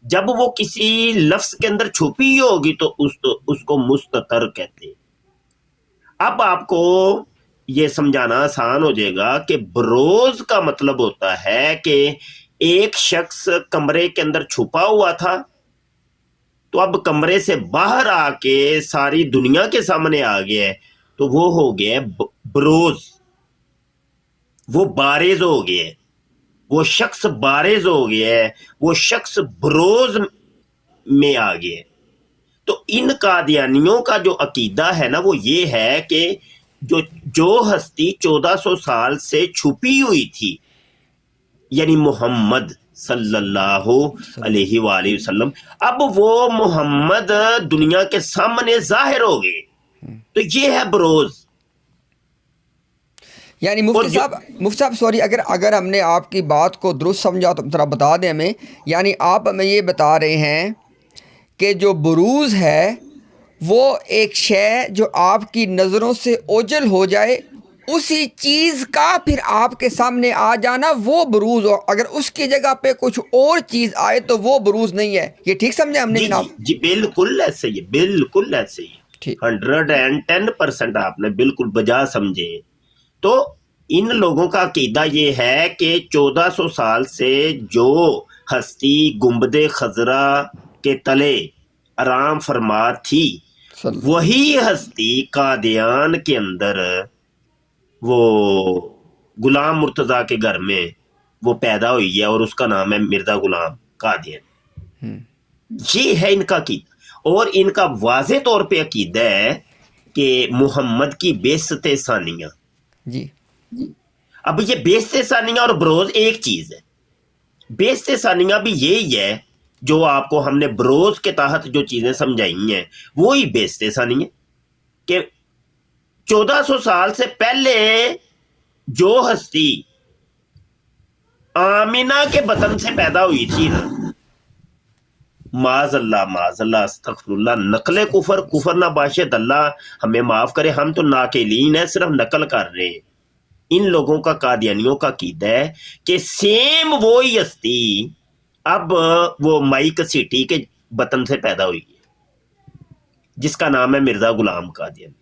جب وہ کسی لفظ کے اندر چھپی ہوگی تو اس کو مستتر کہتے ہیں. اب آپ کو یہ سمجھانا آسان ہو جائے گا کہ بروز کا مطلب ہوتا ہے کہ ایک شخص کمرے کے اندر چھپا ہوا تھا، تو اب کمرے سے باہر آ کے ساری دنیا کے سامنے آ گیا ہے، تو وہ ہو گیا بروز، وہ بارز ہو گیا ہے، وہ شخص بارز ہو گیا ہے، وہ شخص بروز میں آ گیا ہے. تو ان قادیانیوں کا جو عقیدہ ہے نا وہ یہ ہے کہ جو ہستی 1400 سال سے چھپی ہوئی تھی، یعنی محمد صلی اللہ علیہ وآلہ وسلم، اب وہ محمد دنیا کے سامنے ظاہر ہو گئے، تو یہ ہے بروز. یعنی مفتی صاحب سوری، اگر ہم نے آپ کی بات کو درست سمجھا تو ذرا بتا دیں ہمیں. یعنی آپ ہمیں یہ بتا رہے ہیں کہ جو بروز ہے وہ ایک شے جو آپ کی نظروں سے اوجھل ہو جائے، اسی چیز کا پھر آپ کے سامنے آ جانا وہ بروز ہو. اگر اس کی جگہ پہ کچھ اور چیز آئے تو وہ بروز نہیں ہے. یہ ٹھیک سمجھا ہم نے جناب؟ جی بالکل ایسے ہی، بالکل ایسے ہی، 110% آپ نے بالکل بجا سمجھے. تو ان لوگوں کا عقیدہ یہ ہے کہ 1400 سال سے جو ہستی گنبد خضرا کے تلے آرام فرما تھی، وہی ہستی قادیان کے اندر وہ غلام مرتضیٰ کے گھر میں وہ پیدا ہوئی ہے، اور اس کا نام ہے مرزا غلام قادیانی. یہ ہے ان کا عقیدہ. اور ان کا واضح طور پہ عقیدہ ہے کہ محمد کی بعثت ثانیہ. جی اب یہ بعثت ثانیہ اور بروز ایک چیز ہے. بعثت ثانیہ بھی یہی ہے جو آپ کو ہم نے بروز کے تحت جو چیزیں سمجھائی ہیں، وہی بعثت ثانیہ، کہ 1400 سال سے پہلے جو ہستی آمینہ کے بطن سے پیدا ہوئی تھی نا، معاذ اللہ استغفر اللہ، نقل کفر نہ باشد اللہ ہمیں معاف کرے، ہم تو ناقلین ہیں، صرف نقل کر رہے ہیں. ان لوگوں کا، قادیانیوں کا عقیدہ ہے کہ سیم وہی ہستی اب وہ مائی کسیٹی کے بطن سے پیدا ہوئی ہے، جس کا نام ہے مرزا غلام قادیانی.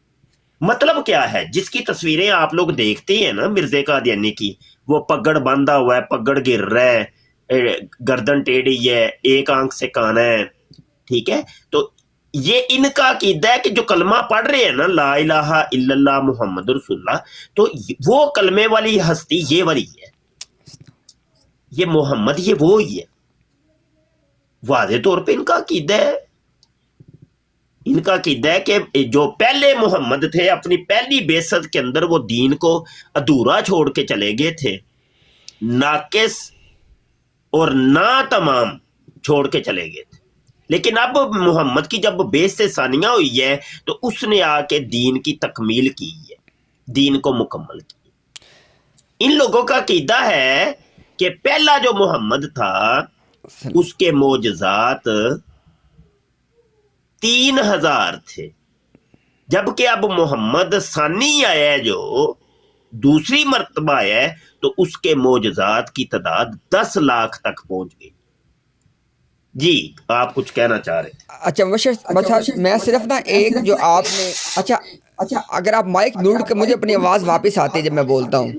مطلب کیا ہے؟ جس کی تصویریں آپ لوگ دیکھتے ہیں نا مرزا قادیانی کی، وہ پگڑ باندھا ہوا ہے، پگڑ گر رہا ہے، گردن ٹیڑھی ہے، ایک آنکھ سے کانا ہے. ٹھیک ہے، تو یہ ان کا عقیدہ ہے کہ جو کلمہ پڑھ رہے ہیں نا، لا الہ الا اللہ محمد رسول اللہ، تو وہ کلمے والی ہستی یہ والی ہے، یہ محمد، یہ وہی ہے. واضح طور پہ ان کا عقیدہ ہے. ان کا عقیدہ ہے کہ جو پہلے محمد تھے اپنی پہلی بعثت کے اندر وہ دین کو ادھورا چھوڑ کے چلے گئے تھے، ناقص اور ناتمام چھوڑ کے چلے گئے تھے. لیکن اب محمد کی جب بعثت ثانیہ ہوئی ہے تو اس نے آ کے دین کی تکمیل کی ہے، دین کو مکمل کی. ان لوگوں کا عقیدہ ہے کہ پہلا جو محمد تھا اس کے معجزات 3000 تھے، جبکہ اب محمد ثانی آیا ہے جو دوسری مرتبہ آیا ہے تو اس کے معجزات کی تعداد 10 لاکھ تک پہنچ گئی۔ جی آپ کچھ کہنا چاہ رہے تھے؟ اچھا میں صرف نا ایک جو آپ نے اچھا اگر آپ مائک میوٹ کر مجھے اپنی آواز واپس آتی ہے جب میں بولتا ہوں،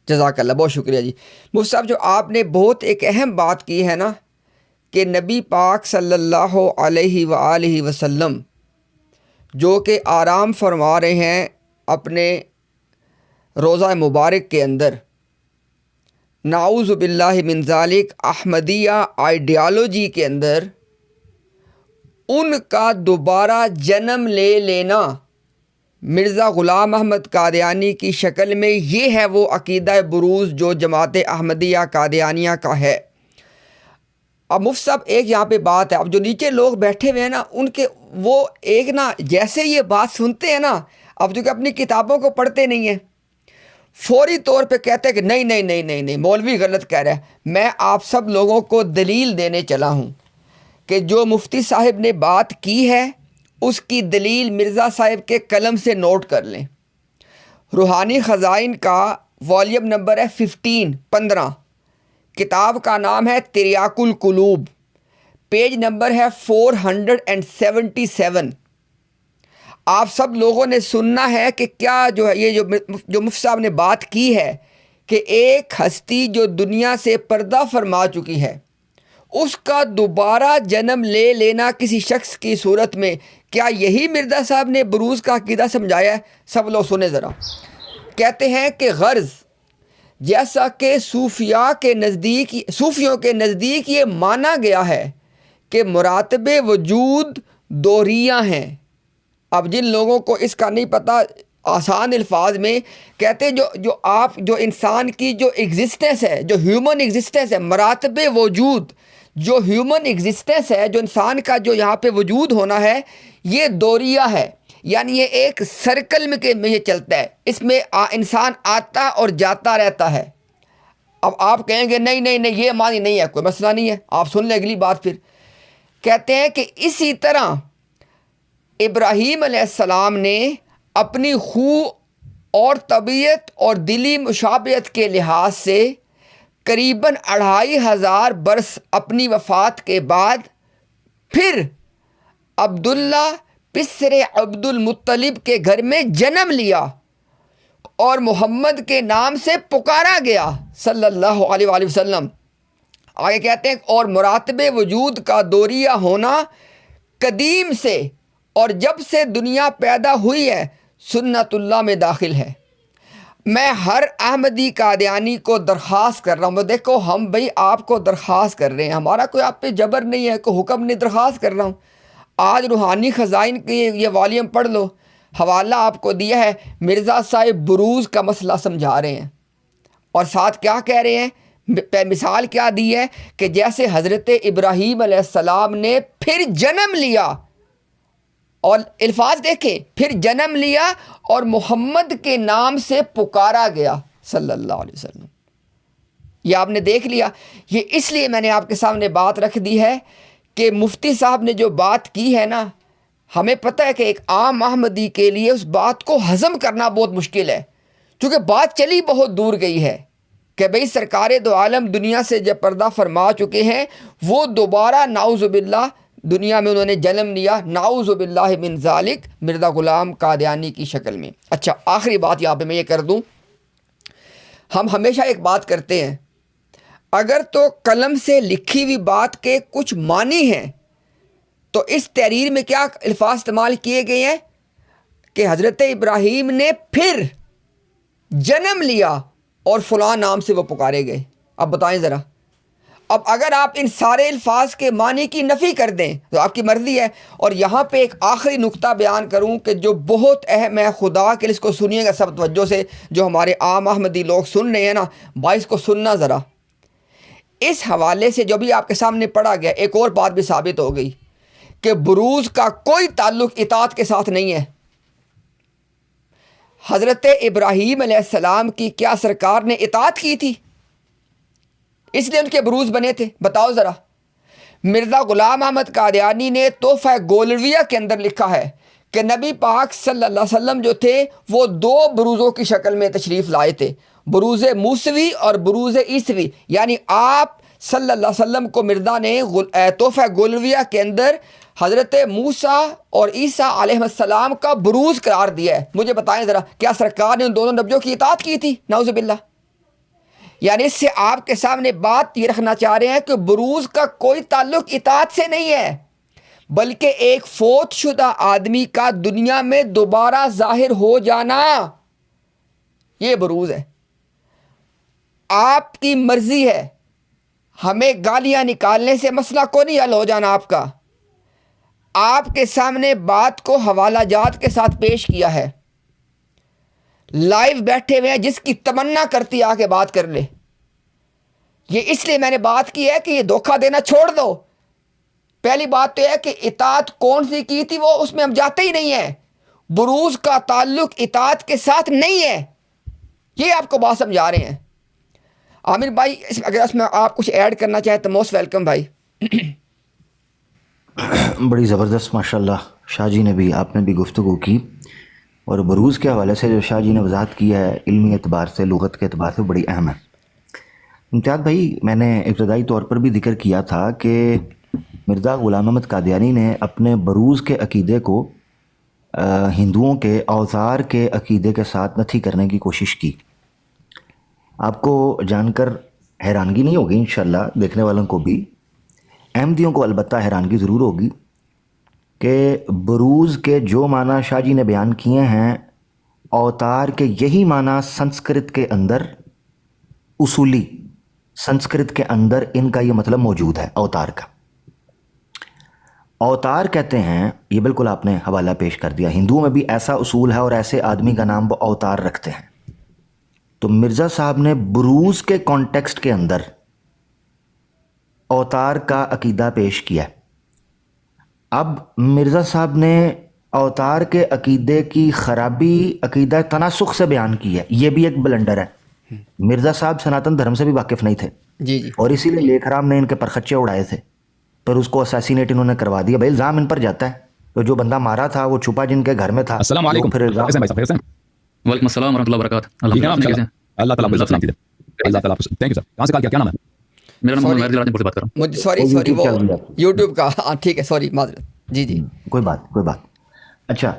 جزاک اللہ، بہت شکریہ جی۔ مفتی صاحب جو آپ نے بہت ایک اہم بات کی ہے نا کہ نبی پاک صلی اللہ علیہ وآلہ وسلم جو کہ آرام فرما رہے ہیں اپنے روضہ مبارک کے اندر، نعوذ باللہ من ذالک احمدیہ آئیڈیالوجی کے اندر ان کا دوبارہ جنم لے لینا مرزا غلام احمد قادیانی کی شکل میں، یہ ہے وہ عقیدہ بروز جو جماعت احمدیہ قادیانیہ کا ہے۔ اب مفتی صاحب ایک یہاں پہ بات ہے، اب جو نیچے لوگ بیٹھے ہوئے ہیں نا ان کے وہ ایک نا جیسے یہ بات سنتے ہیں نا، اب جو کہ اپنی کتابوں کو پڑھتے نہیں ہیں، فوری طور پہ کہتے ہیں کہ نہیں مولوی غلط کہہ رہا ہے۔ میں آپ سب لوگوں کو دلیل دینے چلا ہوں کہ جو مفتی صاحب نے بات کی ہے اس کی دلیل مرزا صاحب کے قلم سے نوٹ کر لیں۔ روحانی خزائن کا والیوم نمبر ہے 15 کتاب کا نام ہے تریاق القلوب، پیج نمبر ہے 477۔ آپ سب لوگوں نے سننا ہے کہ کیا جو ہے یہ جو مفتی صاحب نے بات کی ہے کہ ایک ہستی جو دنیا سے پردہ فرما چکی ہے اس کا دوبارہ جنم لے لینا کسی شخص کی صورت میں، کیا یہی مرزا صاحب نے بروز کا عقیدہ سمجھایا ہے؟ سب لوگ سنیں ذرا۔ کہتے ہیں کہ غرض جیسا کہ صوفیوں کے نزدیک یہ مانا گیا ہے کہ مراتب وجود دوریاں ہیں۔ اب جن لوگوں کو اس کا نہیں پتہ، آسان الفاظ میں کہتے ہیں جو انسان کی جو ایگزسٹنس ہے، جو ہیومن ایگزسٹنس ہے، مراتب وجود جو ہیومن ایگزسٹنس ہے، جو انسان کا جو یہاں پہ وجود ہونا ہے، یہ دوریہ ہے، یعنی یہ ایک سرکل میں یہ چلتا ہے، اس میں انسان آتا اور جاتا رہتا ہے۔ اب آپ کہیں گے نہیں یہ معنی نہیں ہے، کوئی مسئلہ نہیں ہے، آپ سن لیں اگلی بات۔ پھر کہتے ہیں کہ اسی طرح ابراہیم علیہ السلام نے اپنی خو اور طبیعت اور دلی مشابہت کے لحاظ سے قریباً 2500 برس اپنی وفات کے بعد پھر عبداللہ پسر عبد المطلب کے گھر میں جنم لیا اور محمد کے نام سے پکارا گیا صلی اللہ علیہ وآلہ وسلم۔ آگے کہتے ہیں اور مراتب وجود کا دوریہ ہونا قدیم سے اور جب سے دنیا پیدا ہوئی ہے سنت اللہ میں داخل ہے۔ میں ہر احمدی قادیانی کو درخواست کر رہا ہوں، دیکھو ہم بھئی آپ کو درخواست کر رہے ہیں، ہمارا کوئی آپ پہ جبر نہیں ہے، کوئی حکم نہیں، درخواست کر رہا ہوں۔ آج روحانی خزائن کی یہ والیوم پڑھ لو، حوالہ آپ کو دیا ہے، مرزا صاحب بروز کا مسئلہ سمجھا رہے ہیں، اور ساتھ کیا کہہ رہے ہیں، مثال کیا دی ہے کہ جیسے حضرت ابراہیم علیہ السلام نے پھر جنم لیا، اور الفاظ دیکھیں، پھر جنم لیا اور محمد کے نام سے پکارا گیا صلی اللہ علیہ وسلم۔ یہ آپ نے دیکھ لیا۔ یہ اس لیے میں نے آپ کے سامنے بات رکھ دی ہے کہ مفتی صاحب نے جو بات کی ہے نا، ہمیں پتہ ہے کہ ایک عام احمدی کے لیے اس بات کو ہضم کرنا بہت مشکل ہے، کیونکہ بات چلی بہت دور گئی ہے کہ بھئی سرکار دو عالم دنیا سے جب پردہ فرما چکے ہیں، وہ دوبارہ نعوذ باللہ دنیا میں انہوں نے جنم لیا، نعوذ باللہ من ذالک، مرزا غلام قادیانی کی شکل میں۔ اچھا آخری بات یہاں پہ میں یہ کر دوں، ہم ہمیشہ ایک بات کرتے ہیں، اگر تو قلم سے لکھی ہوئی بات کے کچھ معنی ہیں تو اس تحریر میں کیا الفاظ استعمال کیے گئے ہیں کہ حضرت ابراہیم نے پھر جنم لیا اور فلاں نام سے وہ پکارے گئے۔ اب بتائیں ذرا، اب اگر آپ ان سارے الفاظ کے معنی کی نفی کر دیں تو آپ کی مرضی ہے۔ اور یہاں پہ ایک آخری نقطہ بیان کروں کہ جو بہت اہم ہے، خدا کے اس کو سنیے گا سب توجہ سے، جو ہمارے عام احمدی لوگ سن رہے ہیں نا، باعث کو سننا ذرا۔ اس حوالے سے جو بھی آپ کے سامنے پڑھا گیا، ایک اور بات بھی ثابت ہو گئی کہ بروز کا کوئی تعلق اطاعت کے ساتھ نہیں ہے۔ حضرت ابراہیم علیہ السلام کی کیا سرکار نے اطاعت کی تھی؟ اس لیے ان کے بروز بنے تھے؟ بتاؤ ذرا۔ مرزا غلام احمد قادیانی نے تحفہ گولرویہ کے اندر لکھا ہے کہ نبی پاک صلی اللہ علیہ وسلم جو تھے وہ 2 بروزوں کی شکل میں تشریف لائے تھے، بروز موسوی اور بروز عیسوی، یعنی آپ صلی اللہ علیہ وسلم کو مرزا نے تحفہ گولرویہ کے اندر حضرت موسیٰ اور عیسیٰ علیہ السلام کا بروز قرار دیا ہے۔ مجھے بتائیں ذرا، کیا سرکار نے ان دونوں نبیوں کی اطاعت کی تھی؟ نعوذ باللہ۔ یعنی اس سے آپ کے سامنے بات یہ رکھنا چاہ رہے ہیں کہ بروز کا کوئی تعلق اطاعت سے نہیں ہے، بلکہ ایک فوت شدہ آدمی کا دنیا میں دوبارہ ظاہر ہو جانا، یہ بروز ہے۔ آپ کی مرضی ہے، ہمیں گالیاں نکالنے سے مسئلہ کو نہیں حل ہو جانا آپ کا۔ آپ کے سامنے بات کو حوالہ جات کے ساتھ پیش کیا ہے، لائیو بیٹھے ہوئے ہیں، جس کی تمنا کرتی آ کے بات کر لے۔ یہ اس لیے میں نے بات کی ہے کہ یہ دھوکہ دینا چھوڑ دو۔ پہلی بات تو ہے کہ اطاعت کون سی کی تھی وہ اس میں ہم جاتے ہی نہیں ہیں، بروز کا تعلق اطاعت کے ساتھ نہیں ہے، یہ آپ کو بات سمجھا رہے ہیں۔ عامر بھائی اگر اس میں آپ کچھ ایڈ کرنا چاہیں تو موسٹ ویلکم بھائی۔ بڑی زبردست ماشاءاللہ شاہ جی نے بھی، آپ نے بھی گفتگو کی، اور بروز کے حوالے سے جو شاہ جی نے وضاحت کی ہے علمی اعتبار سے، لغت کے اعتبار سے بڑی اہم ہے۔ امتیاز بھائی، میں نے ابتدائی طور پر بھی ذکر کیا تھا کہ مرزا غلام احمد قادیانی نے اپنے بروز کے عقیدے کو ہندوؤں کے اوتار کے عقیدے کے ساتھ نتھی کرنے کی کوشش کی۔ آپ کو جان کر حیرانگی نہیں ہوگی، انشاءاللہ دیکھنے والوں کو بھی، احمدیوں کو البتہ حیرانگی ضرور ہوگی کہ بروز کے جو معنی شاہ جی نے بیان کیے ہیں، اوتار کے یہی معنی سنسکرت کے اندر اصولی، سنسکرت کے اندر ان کا یہ مطلب موجود ہے اوتار کا۔ اوتار کہتے ہیں، یہ بالکل آپ نے حوالہ پیش کر دیا، ہندوؤں میں بھی ایسا اصول ہے اور ایسے آدمی کا نام وہ اوتار رکھتے ہیں۔ تو مرزا صاحب نے بروز کے کانٹیکسٹ کے اندر اوتار کا عقیدہ پیش کیا۔ اب مرزا صاحب نے اوتار کے عقیدے کی خرابی عقیدہ تناسخ سے بیان کی ہے، یہ بھی ایک بلنڈر ہے۔ مرزا صاحب سناتن دھرم سے بھی واقف نہیں تھے، جی جی، اور اسی لیے لیکھ رام نے ان کے پرخچے اڑائے تھے، پھر اس کو اسیسینیٹ انہوں نے کروا دیا۔ بھائی الزام ان پر جاتا ہے، تو جو بندہ مارا تھا وہ چھپا جن کے گھر میں تھا۔ السلام علیکم، پھر الزام وعلیکم السلام ورحمۃ اللہ وبرکاتہ۔ اللہ تعالیٰ آپ کو سلامتی دے، اللہ تعالیٰ آپ کو تھینک یو سر۔ کہاں سے کال کیا، کیا نام ہے؟ میرا نام مہر دلال پور سے بات کر رہا ہوں۔ مجھے سوری وہ یوٹیوب کا، ہاں ٹھیک ہے، سوری معذرت۔ جی جی، کوئی بات۔ اچھا،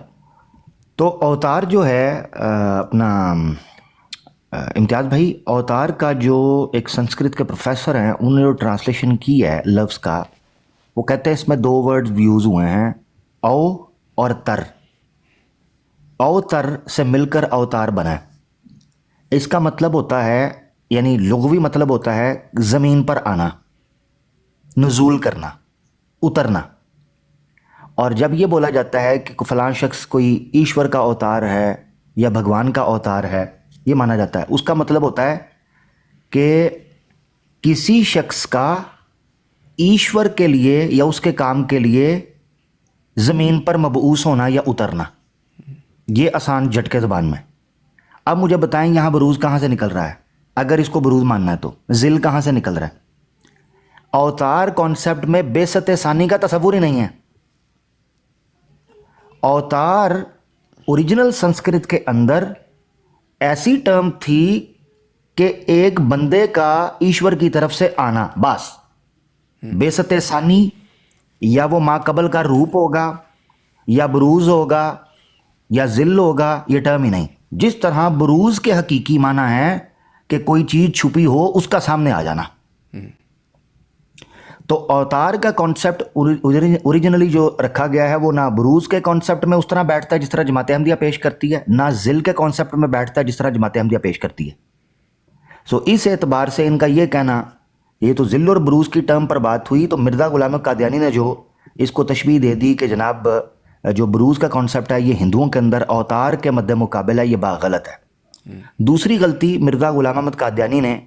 تو اوتار جو ہے اپنا امتیاز بھائی، اوتار کا جو ایک سنسکرت کے پروفیسر ہیں، انہوں نے جو ٹرانسلیشن کی ہے لفظ کا، وہ کہتے ہیں اس میں 2 ورڈز یوز ہوئے ہیں، او اور تر۔ او تر سے مل کر اوتار بنا ہے۔ اس کا مطلب ہوتا ہے، یعنی لغوی مطلب ہوتا ہے زمین پر آنا، نزول کرنا، اترنا۔ اور جب یہ بولا جاتا ہے کہ فلاں شخص کوئی ایشور کا اوتار ہے یا بھگوان کا اوتار ہے، یہ مانا جاتا ہے، اس کا مطلب ہوتا ہے کہ کسی شخص کا ایشور کے لیے یا اس کے کام کے لیے زمین پر مبعوث ہونا یا اترنا، یہ آسان جھٹکے زبان میں۔ اب مجھے بتائیں یہاں بروز کہاں سے نکل رہا ہے؟ اگر اس کو بروز ماننا ہے تو ذل کہاں سے نکل رہا ہے؟ اوتار کانسیپٹ میں بعثت ثانی کا تصور ہی نہیں ہے۔ اوتار اوریجنل سنسکرت کے اندر ایسی ٹرم تھی کہ ایک بندے کا ایشور کی طرف سے آنا، بس۔ بعثت ثانی یا وہ ما قبل کا روپ ہوگا یا بروز ہوگا یا ذل ہوگا، یہ ٹرم ہی نہیں۔ جس طرح بروز کے حقیقی معنی ہے کہ کوئی چیز چھپی ہو اس کا سامنے آ جانا، تو اوتار کا کانسیپٹ اوریجنلی جو رکھا گیا ہے وہ نہ بروز کے کانسیپٹ میں اس طرح بیٹھتا ہے جس طرح جماعت احمدیہ پیش کرتی ہے، نہ ذل کے کانسیپٹ میں بیٹھتا ہے جس طرح جماعت احمدیہ پیش کرتی ہے۔ سو اس اعتبار سے ان کا یہ کہنا، یہ تو ذل اور بروز کی ٹرم پر بات ہوئی، تو مرزا غلام احمد قادیانی نے جو اس کو تشبیہ دے دی کہ جناب جو بروز کا کانسیپٹ ہے یہ ہندوؤں کے اندر اوتار کے مد مقابل ہے، یہ بات غلط ہے۔ دوسری غلطی مرزا غلام احمد قادیانی نے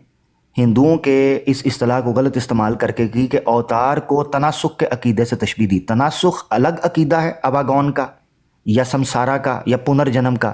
ہندوؤں کے اس اصطلاح کو غلط استعمال کر کے کی کہ اوتار کو تناسخ کے عقیدے سے تشبیہ دی۔ تناسخ الگ عقیدہ ہے اباگون کا یا سمسارا کا یا پنرجنم کا،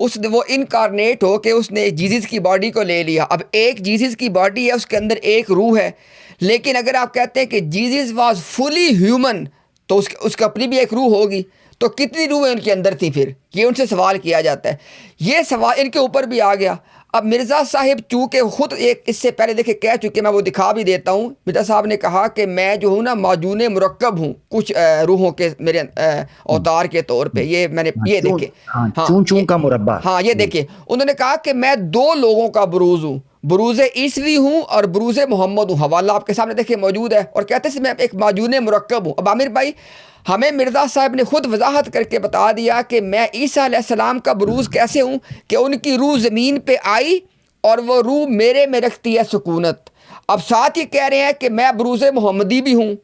اس نے وہ انکارنیٹ ہو کے اس نے جیزس کی باڈی کو لے لیا. اب ایک جیزس کی باڈی ہے, اس کے اندر ایک روح ہے, لیکن اگر آپ کہتے ہیں کہ جیزس واز فلی ہیومن تو اس کا اپنی بھی ایک روح ہوگی, تو کتنی روحیں ان کے اندر تھیں؟ پھر یہ ان سے سوال کیا جاتا ہے. یہ سوال ان کے اوپر بھی آ گیا. اب مرزا صاحب چونکہ خود ایک اس سے پہلے دیکھے کہہ چکے, میں وہ دکھا بھی دیتا ہوں. مرزا صاحب نے کہا کہ میں جو ہوں نا معجون مرکب ہوں کچھ روحوں کے میرے اوتار کے طور پہ. یہ میں نے یہ دیکھے چون چون کا مربع. ہاں یہ دیکھیں, انہوں نے کہا کہ میں دو لوگوں کا بروز ہوں, بروز عیسوی ہوں اور بروز محمد ہوں. حوالہ آپ کے سامنے دیکھیں موجود ہے, اور کہتے ہیں میں ایک معجون مرکب ہوں. اب عامر بھائی ہمیں مرزا صاحب نے خود وضاحت کر کے بتا دیا کہ میں عیسیٰ علیہ السلام کا بروز کیسے ہوں, کہ ان کی روح زمین پہ آئی اور وہ روح میرے میں رکھتی ہے سکونت. اب ساتھ ہی کہہ رہے ہیں کہ میں بروز محمدی بھی ہوں,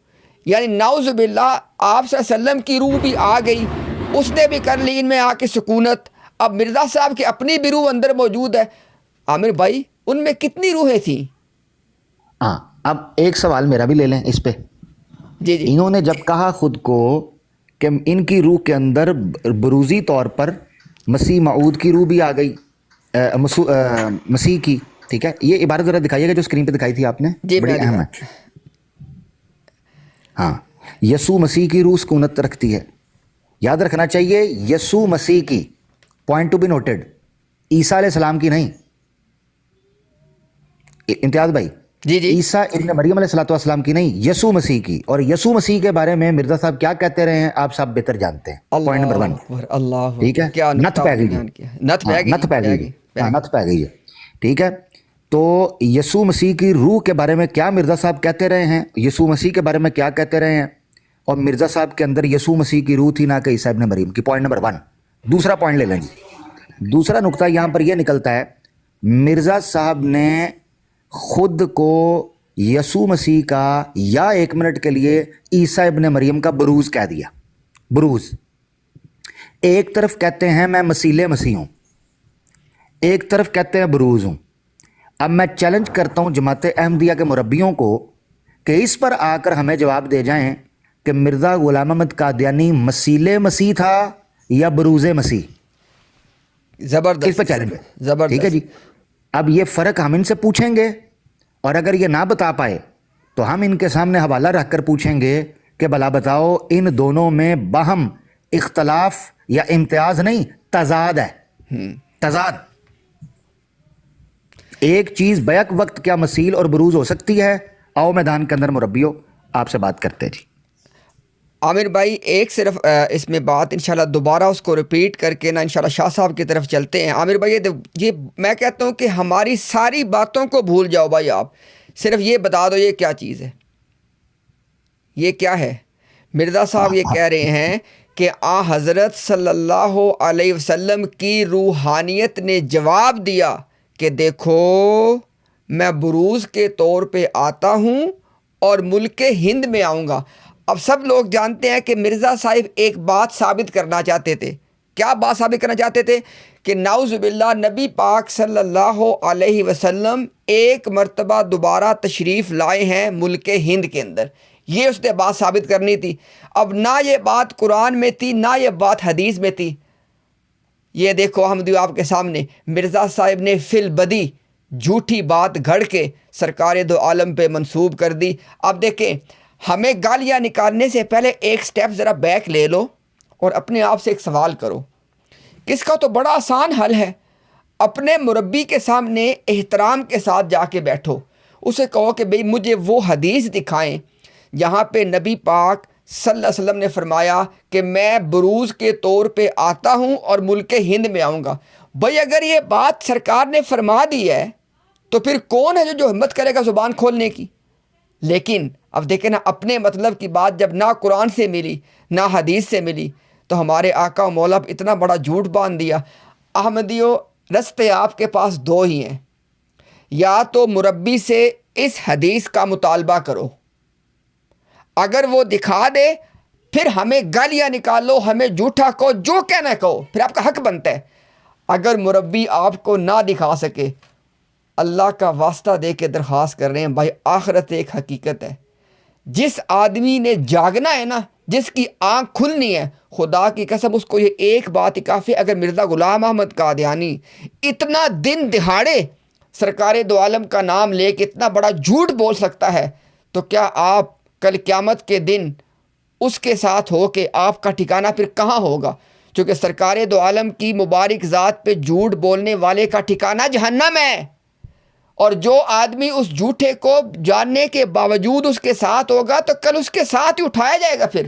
یعنی نعوذ باللہ آپ صلی اللہ علیہ وسلم کی روح بھی آ گئی, اس نے بھی کر لی ان میں آ کے سکونت. اب مرزا صاحب کی اپنی بھی روح اندر موجود ہے. عامر بھائی ان میں کتنی روحیں تھیں؟ ہاں اب ایک سوال میرا بھی لے لیں اس پہ. جی جی انہوں نے جب کہا خود کو کہ ان کی روح کے اندر بروزی طور پر مسیح موعود کی روح بھی آ گئی, مسیح کی, ٹھیک ہے, یہ عبارت ذرا دکھائیے گا جو اسکرین پہ دکھائی تھی آپ نے, جی بڑی اہم ہے. ہاں یسوع مسیح کی روح سکونت رکھتی ہے. یاد رکھنا چاہیے یسوع مسیح کی, پوائنٹ ٹو بی نوٹڈ, عیسیٰ علیہ السلام کی نہیں. امتیاز بھائی, جی جی عیسیٰ ابن مریم علیہ السلام کی نہیں, یسوع مسیح کی. اور یسوع مسیح کے بارے میں مرزا صاحب کیا کہتے رہے ہیں آپ سب بہتر جانتے ہیں. پوائنٹ نمبر 1, اللہ ٹھیک ہے, کیا نت پہ گئی, نت پہ گئی ہے, ٹھیک ہے. تو یسوع مسیح کی روح کے بارے میں کیا مرزا صاحب کہتے رہے ہیں, یسوع مسیح کے بارے میں کیا کہتے رہے ہیں, اور مرزا صاحب کے اندر یسوع مسیح کی روح تھی نہ کہ عیسیٰ ابن مریم کی. Point number 1. دوسرا پوائنٹ لے لیں جی. دوسرا نقطہ یہاں پر یہ نکلتا ہے, مرزا صاحب نے خود کو یسوع مسیح کا یا ایک منٹ کے لیے عیسیٰ ابن مریم کا بروز کہہ دیا. بروز, ایک طرف کہتے ہیں میں مسیح مسیح ہوں, ایک طرف کہتے ہیں بروز ہوں. اب میں چیلنج کرتا ہوں جماعت احمدیہ کے مربیوں کو کہ اس پر آ کر ہمیں جواب دے جائیں کہ مرزا غلام احمد قادیانی مسیح مسیح تھا یا بروز مسیح. زبردست, اس پہ چیلنج ہے, زبردست. ٹھیک ہے جی. اب یہ فرق ہم ان سے پوچھیں گے, اور اگر یہ نہ بتا پائے تو ہم ان کے سامنے حوالہ رکھ کر پوچھیں گے کہ بھلا بتاؤ ان دونوں میں باہم اختلاف یا امتیاز نہیں, تضاد ہے. تضاد, ایک چیز بیک وقت کیا مسیل اور بروز ہو سکتی ہے. آؤ میدان کے اندر مربیوں آپ سے بات کرتے ہیں جی. عامر بھائی ایک صرف اس میں بات انشاءاللہ دوبارہ اس کو ریپیٹ کر کے نا انشاءاللہ شاہ صاحب کی طرف چلتے ہیں. عامر بھائی یہ میں کہتا ہوں کہ ہماری ساری باتوں کو بھول جاؤ بھائی, آپ صرف یہ بتا دو یہ کیا چیز ہے, یہ کیا ہے. مرزا صاحب یہ کہہ رہے ہیں کہ آ حضرت صلی اللہ علیہ وسلم کی روحانیت نے جواب دیا کہ دیکھو میں بروز کے طور پہ آتا ہوں اور ملک ہند میں آؤں گا. اب سب لوگ جانتے ہیں کہ مرزا صاحب ایک بات ثابت کرنا چاہتے تھے. کیا بات ثابت کرنا چاہتے تھے؟ کہ نعوذ باللہ نبی پاک صلی اللہ علیہ وسلم ایک مرتبہ دوبارہ تشریف لائے ہیں ملک ہند کے اندر. یہ اس نے بات ثابت کرنی تھی. اب نہ یہ بات قرآن میں تھی نہ یہ بات حدیث میں تھی. یہ دیکھو احمدیو آپ کے سامنے مرزا صاحب نے فی البدی جھوٹی بات گھڑ کے سرکار دو عالم پہ منسوب کر دی. اب دیکھیں ہمیں گالیاں نکالنے سے پہلے ایک سٹیپ ذرا بیک لے لو اور اپنے آپ سے ایک سوال کرو. کس کا تو بڑا آسان حل ہے, اپنے مربی کے سامنے احترام کے ساتھ جا کے بیٹھو, اسے کہو کہ بھئی مجھے وہ حدیث دکھائیں جہاں پہ نبی پاک صلی اللہ علیہ وسلم نے فرمایا کہ میں بروز کے طور پہ آتا ہوں اور ملک ہند میں آؤں گا. بھئی اگر یہ بات سرکار نے فرما دی ہے تو پھر کون ہے جو ہمت کرے گا زبان کھولنے کی. لیکن اب دیکھیں نا, اپنے مطلب کی بات جب نہ قرآن سے ملی نہ حدیث سے ملی تو ہمارے آقا و مولا اتنا بڑا جھوٹ باندھ دیا. احمدیو رستے آپ کے پاس دو ہی ہیں, یا تو مربی سے اس حدیث کا مطالبہ کرو, اگر وہ دکھا دے پھر ہمیں گالیاں نکالو, ہمیں جھوٹا کہو, جو کہنا کہو, پھر آپ کا حق بنتا ہے. اگر مربی آپ کو نہ دکھا سکے, اللہ کا واسطہ دے کے درخواست کر رہے ہیں بھائی, آخرت ایک حقیقت ہے. جس آدمی نے جاگنا ہے نا جس کی آنکھ کھلنی ہے، خدا کی قسم اس کو یہ ایک بات ہی کافی ہے۔ اگر مرزا غلام احمد قادیانی اتنا دن دہاڑے سرکار دو عالم کا نام لے کے اتنا بڑا جھوٹ بول سکتا ہے، تو کیا آپ کل قیامت کے دن اس کے ساتھ ہو کہ آپ کا ٹھکانہ پھر کہاں ہوگا؟ چونکہ سرکار دو عالم کی مبارک ذات پہ جھوٹ بولنے والے کا ٹھکانہ جہنم ہے، اور جو آدمی اس جھوٹے کو جاننے کے باوجود اس کے ساتھ ہوگا تو کل اس کے ساتھ ہی اٹھایا جائے گا پھر۔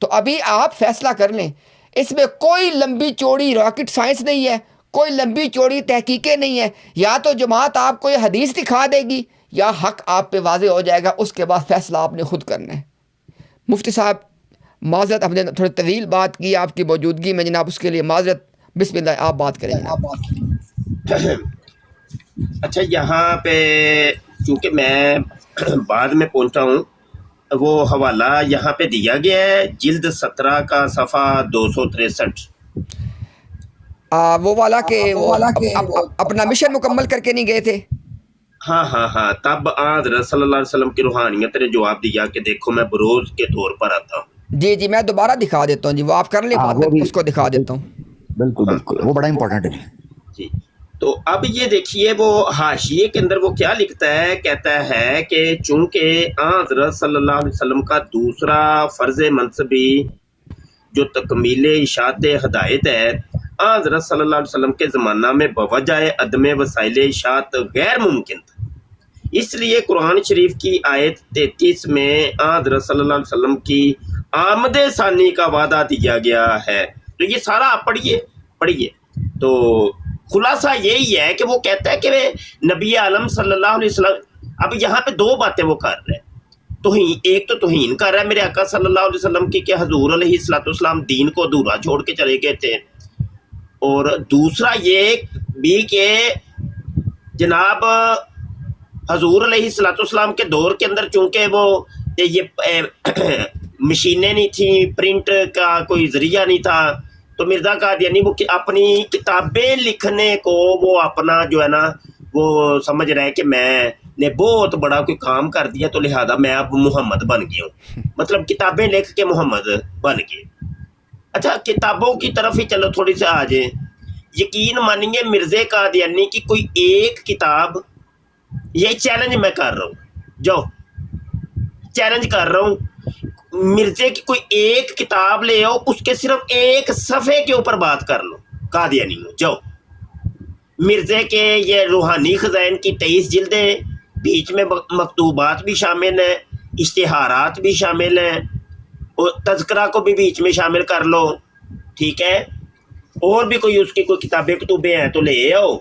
تو ابھی آپ فیصلہ کر لیں، اس میں کوئی لمبی چوڑی راکٹ سائنس نہیں ہے، کوئی لمبی چوڑی تحقیقیں نہیں ہے، یا تو جماعت آپ کو یہ حدیث دکھا دے گی یا حق آپ پہ واضح ہو جائے گا، اس کے بعد فیصلہ آپ نے خود کرنا ہے۔ مفتی صاحب معذرت، ہم نے تھوڑی طویل بات کی آپ کی موجودگی میں جناب، اس کے لیے معذرت، بسم اللہ آپ بات کریں جناب۔ اچھا، یہاں پہ چونکہ میں بعد میں پہنچا ہوں، وہ حوالہ یہاں پہ دیا گیا ہے جلد 17 کا صفحہ 263۔ وہ والا کہ اپنا مشن مکمل کر کے نہیں گئے تھے؟ ہاں، تب حضرت صلی اللہ علیہ وسلم کی روحانیت نے جواب دیا کہ دیکھو میں بروز کے طور پر آتا ہوں۔ جی میں دوبارہ دکھا دیتا ہوں جی، وہ آپ کر لیں بات، اس کو دکھا دیتا ہوں۔ بالکل وہ بڑا امپورٹنٹ ہے جی، تو اب یہ دیکھیے وہ حاشیے کے اندر وہ کیا لکھتا ہے، کہتا ہے کہ چونکہ حضرت صلی اللہ علیہ وسلم کا دوسرا فرض منصبی جو تکمیل اشاعت ہدایت ہے، حضرت صلی اللہ علیہ وسلم کے زمانہ میں بوجہ عدم وسائل اشاعت غیر ممکن تھا۔ اس لیے قرآن شریف کی آیت 33 میں حضرت صلی اللہ علیہ وسلم کی آمد ثانی کا وعدہ دیا گیا ہے۔ تو یہ سارا آپ پڑھیے تو خلاصہ یہی ہے کہ وہ کہتا ہے کہ نبی عالم صلی اللہ علیہ وسلم، اب یہاں پہ دو باتیں وہ کر رہے ہیں، ایک تو توہین کر رہا ہے میرے آقا صلی اللہ علیہ وسلم کی کہ حضور علیہ السلام دین کو ادھورا چھوڑ کے چلے گئے تھے، اور دوسرا یہ بھی کہ جناب حضور علیہ السلام کے دور کے اندر چونکہ وہ یہ مشینیں نہیں تھیں، پرنٹ کا کوئی ذریعہ نہیں تھا، تو مرزا قادیانی وہ اپنی کتابیں لکھنے کو وہ اپنا جو ہے نا وہ سمجھ رہے ہیں کہ میں نے بہت بڑا کوئی کام کر دیا، تو لہذا میں اب محمد بن گیا ہوں، مطلب کتابیں لکھ کے محمد بن گئے۔ اچھا، کتابوں کی طرف ہی چلو تھوڑی سی آ جائیں۔ یقین مانیے مرزا قادیانی کی کوئی ایک کتاب، یہ چیلنج میں کر رہا ہوں، جو چیلنج کر رہا ہوں، مرزے کی کوئی ایک کتاب لے آؤ، اس کے صرف ایک صفحے کے اوپر بات کر لو قادیانی ہو جو مرزے کے یہ روحانی خزائن کی 23 جلدیں، بیچ میں مکتوبات بھی شامل ہیں، اشتہارات بھی شامل ہیں، اور تذکرہ کو بھی بیچ میں شامل کر لو، ٹھیک ہے، اور بھی کوئی اس کی کوئی کتابیں ہیں تو لے آؤ،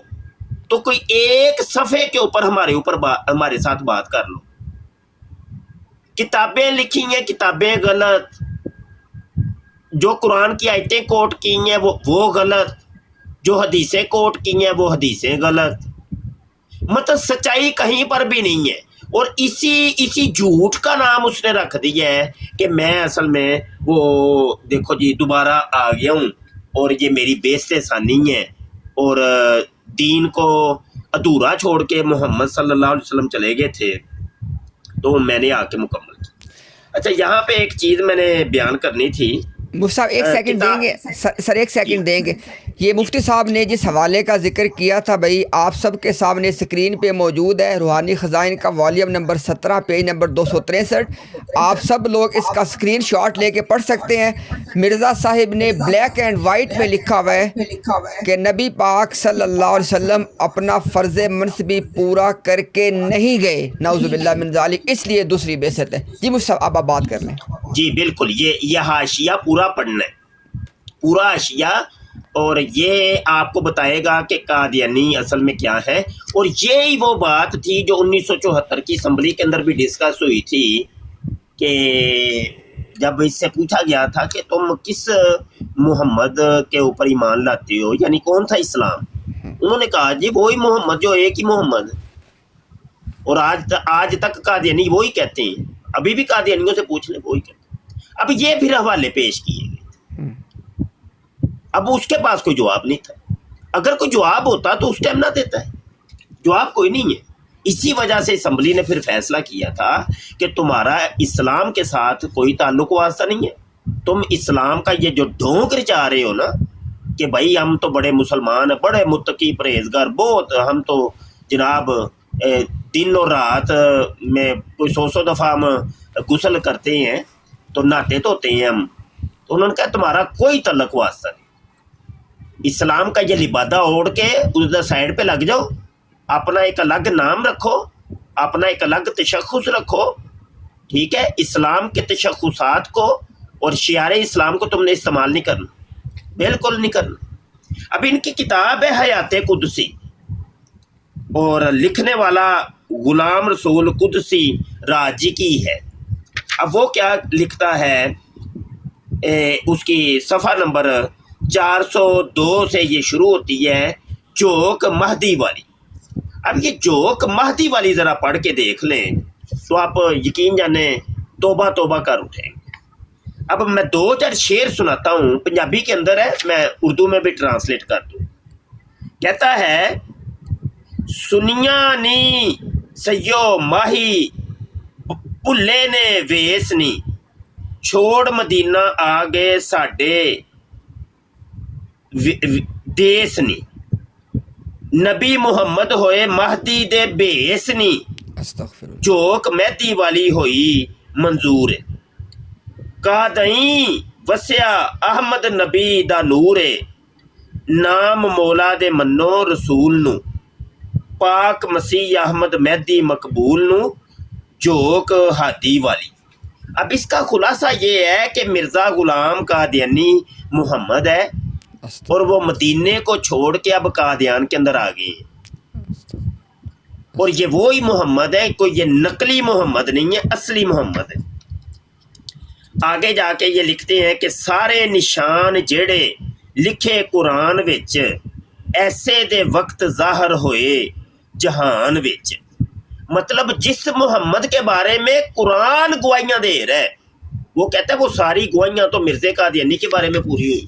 تو کوئی ایک صفحے کے اوپر ہمارے ساتھ بات کر لو۔ کتابیں لکھی ہیں، کتابیں غلط، جو قرآن کی آیتیں کوٹ کی ہیں وہ غلط، جو حدیثیں کوٹ کی ہیں وہ حدیثیں غلط، مطلب سچائی کہیں پر بھی نہیں ہے، اور اسی جھوٹ کا نام اس نے رکھ دیا ہے کہ میں اصل میں وہ دیکھو جی دوبارہ آ گیا ہوں، اور یہ میری بیست ثانی ہے، اور دین کو ادھورا چھوڑ کے محمد صلی اللہ علیہ وسلم چلے گئے تھے، تو میں نے آ کے مکمل کی۔ اچھا، یہاں پہ ایک چیز میں نے بیان کرنی تھی، مفتی صاحب ایک سیکنڈ دیں گے سر، ایک سیکنڈ دیں گے۔ یہ مفتی صاحب نے جس حوالے کا ذکر کیا تھا بھائی، آپ سب کے سامنے اسکرین پہ موجود ہے، روحانی خزائن کا والیوم نمبر 17 پیج نمبر 263، آپ سب لوگ اس کا اسکرین شاٹ لے کے پڑھ سکتے ہیں۔ مرزا صاحب نے بلیک اینڈ وائٹ میں لکھا ہوا ہے کہ نبی پاک صلی اللہ علیہ وسلم اپنا فرض منصبی پورا کر کے نہیں گئے، نعوذ باللہ من ذالک، اس لیے دوسری بعثت ہے۔ جی مفتی صاحب آپ بات کر لیں۔ جی بالکل، یہ حاشیہ پورا پڑھنا ہے، پورا حاشیہ، اور یہ آپ کو بتائے گا کہ قادیانی اصل میں کیا ہے، اور یہی وہ بات تھی جو 1974 کی اسمبلی کے اندر بھی ڈسکس ہوئی تھی، کہ جب اس سے پوچھا گیا تھا کہ تم کس محمد کے اوپر ایمان لاتے ہو، یعنی کون سا اسلام، انہوں نے کہا جی وہی محمد جو ایک ہی محمد، اور آج تک قادیانی وہی کہتے ہیں، ابھی بھی قادیانیوں سے پوچھ لیں وہی کہتے ہیں۔ اب یہ پھر حوالے پیش کیے گئے، اب اس کے پاس کوئی جواب نہیں تھا، اگر کوئی جواب ہوتا تو اس ٹائم نہ دیتا ہے، جواب کوئی نہیں ہے، اسی وجہ سے اسمبلی نے پھر فیصلہ کیا تھا کہ تمہارا اسلام کے ساتھ کوئی تعلق واسطہ نہیں ہے، تم اسلام کا یہ جو ڈھونگ رچا رہے ہو نا کہ بھائی ہم تو بڑے مسلمان ہیں، بڑے متقی پرہیزگار، بہت ہم تو جناب دن اور رات میں کوئی 100 دفعہ ہم غسل کرتے ہیں تو نہاتے دھوتے ہیں ہم، تو انہوں نے کہا تمہارا کوئی تعلق واسطہ نہیں، اسلام کا یہ لبادہ اوڑھ کے ادھر سائڈ پہ لگ جاؤ، اپنا ایک الگ نام رکھو، اپنا ایک الگ تشخص رکھو، ٹھیک ہے، اسلام کے تشخصات کو اور شعار اسلام کو تم نے استعمال نہیں کرنا، بالکل نہیں کرنا۔ اب ان کی کتاب ہے حیات قدسی اور لکھنے والا غلام رسول قدسی راجی کی ہے۔ اب وہ کیا لکھتا ہے، اس کی صفحہ نمبر 402 سے یہ شروع ہوتی ہے، جوک مہدی والی۔ اب یہ جوک مہدی والی ذرا پڑھ کے دیکھ لیں تو آپ یقین جانیں توبہ توبہ کر اٹھیں گے۔ اب میں 2-4 شعر سناتا ہوں، پنجابی کے اندر ہے، میں اردو میں بھی ٹرانسلیٹ کر دوں۔ کہتا ہے، سنیاں نی سیو ماہی بھلے نے ویس نی، چھوڑ مدینہ آ گئے ساڈے دیس نی، نبی محمد ہوئے مہدی دے بیس نی، استغفر اللہ۔ جوک مہدی والی ہوئی منظور ہے، کادئیں وسیا احمد نبی دا نور ہے، نام مولا دے منو رسول نو، پاک مسیح احمد مہدی مقبول نو، جوک ہادی والی۔ اب اس کا خلاصہ یہ ہے کہ مرزا غلام قادیانی محمد ہے اور وہ مدینے کو چھوڑ کے اب قادیان کے اندر آ گئے ہیں، اور یہ وہی محمد ہے، کوئی یہ نقلی محمد نہیں ہے، اصلی محمد ہے۔ آگے جا کے یہ لکھتے ہیں کہ سارے نشان جڑے لکھے قرآن وچ ایسے دے وقت ظاہر ہوئے جہان وچ، مطلب جس محمد کے بارے میں قرآن گواہیاں دے رہا ہے، وہ کہتا ہے وہ ساری گواہیاں تو مرزے قادیانی کے بارے میں پوری ہوئی۔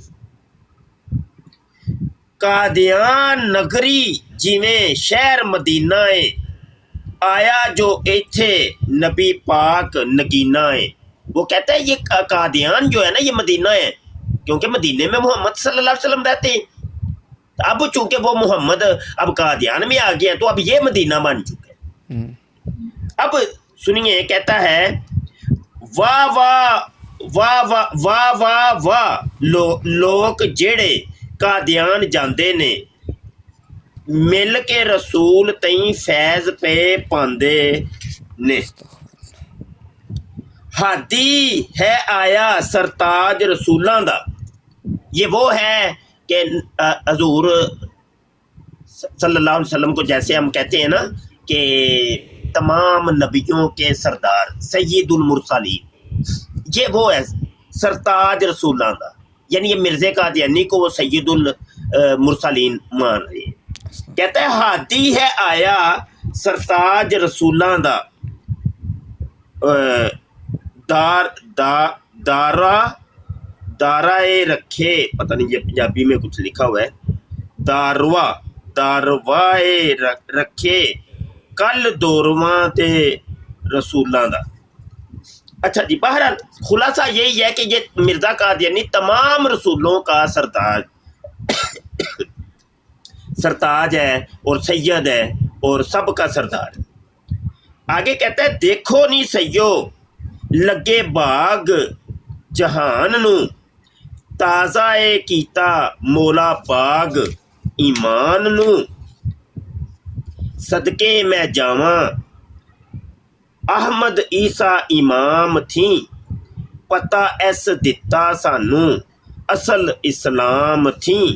قادیان نگری جویں شہر مدینہ ہے، آیا جو ایتھے نبی پاک نگینہ ہے۔ وہ کہتا ہے یہ قادیان جو ہے نا یہ مدینہ ہے، کیونکہ مدینے میں محمد صلی اللہ علیہ وسلم رہتے ہیں، اب چونکہ وہ محمد اب قادیان میں آ گیا ہے تو اب یہ مدینہ بن چکا ہے۔ اب سنیے، کہتا ہے، واہ واہ واہ واہ واہ واہ واہ لوگ جیڑے قادیان جاندے نے، مل کے رسول تئیں فیض پہ پاندے نے، ہادی ہے آیا سرتاج رسولاں دا۔ یہ وہ ہے کہ حضور صلی اللہ علیہ وسلم کو جیسے ہم کہتے ہیں نا کہ تمام نبیوں کے سردار، سید المرسلین، یہ وہ ہے سرتاج رسولاں دا، یعنی یہ مرزا قادیانی کو وہ سید المرسلین مان رہے ہیں۔ کہتا ہے ہادی ہے آیا سرتاج رسولاں دا، دارائے رکھے، پتہ نہیں یہ پنجابی میں کچھ لکھا ہوا ہے، داروائے رکھے کل دورواں تے رسولاں دا۔ اچھا جی، بہرحال خلاصہ یہی ہے کہ یہ مرزا قادیانی تمام رسولوں کا سرتاج ہے اور سید ہے اور سب کا سردار ہے۔ آگے کہتا ہے، دیکھو نہیں سیو لگے باغ جہان نو، تازہ اے کیتا مولا باغ ایمان نو، صدقے میں جاواں احمد عیسیٰ امام تھیں، پتہ ایس دتا سانو اصل اسلام تھیں۔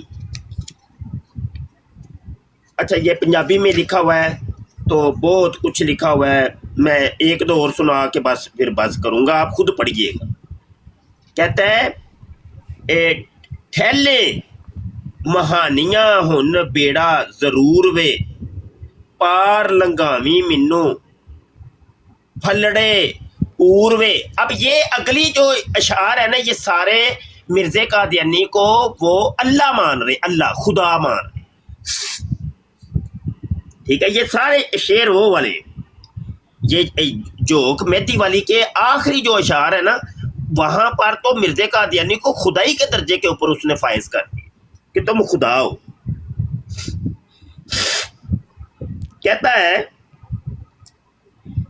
اچھا، یہ پنجابی میں لکھا ہوا ہے تو بہت کچھ لکھا ہوا ہے، میں ایک دو اور سنا کے بس پھر بس کروں گا، آپ خود پڑھیے گا۔ کہتا ہے، ٹھیلے مہانیاں ہن بیڑا ضرور وے، پار لنگامی منو پھلڑے اوروے۔ اب یہ اگلی جو اشعار ہے نا، یہ سارے مرزا قادیانی کو وہ اللہ مان رہے، اللہ خدا مان رہے، ٹھیک ہے. یہ سارے شعر وہ والے, یہ جوک مہدی والی کے آخری جو اشعار ہے نا, وہاں پر تو مرزا قادیانی کو خدائی کے درجے کے اوپر اس نے فائز کر دیا کہ تم خدا ہو. کہتا ہے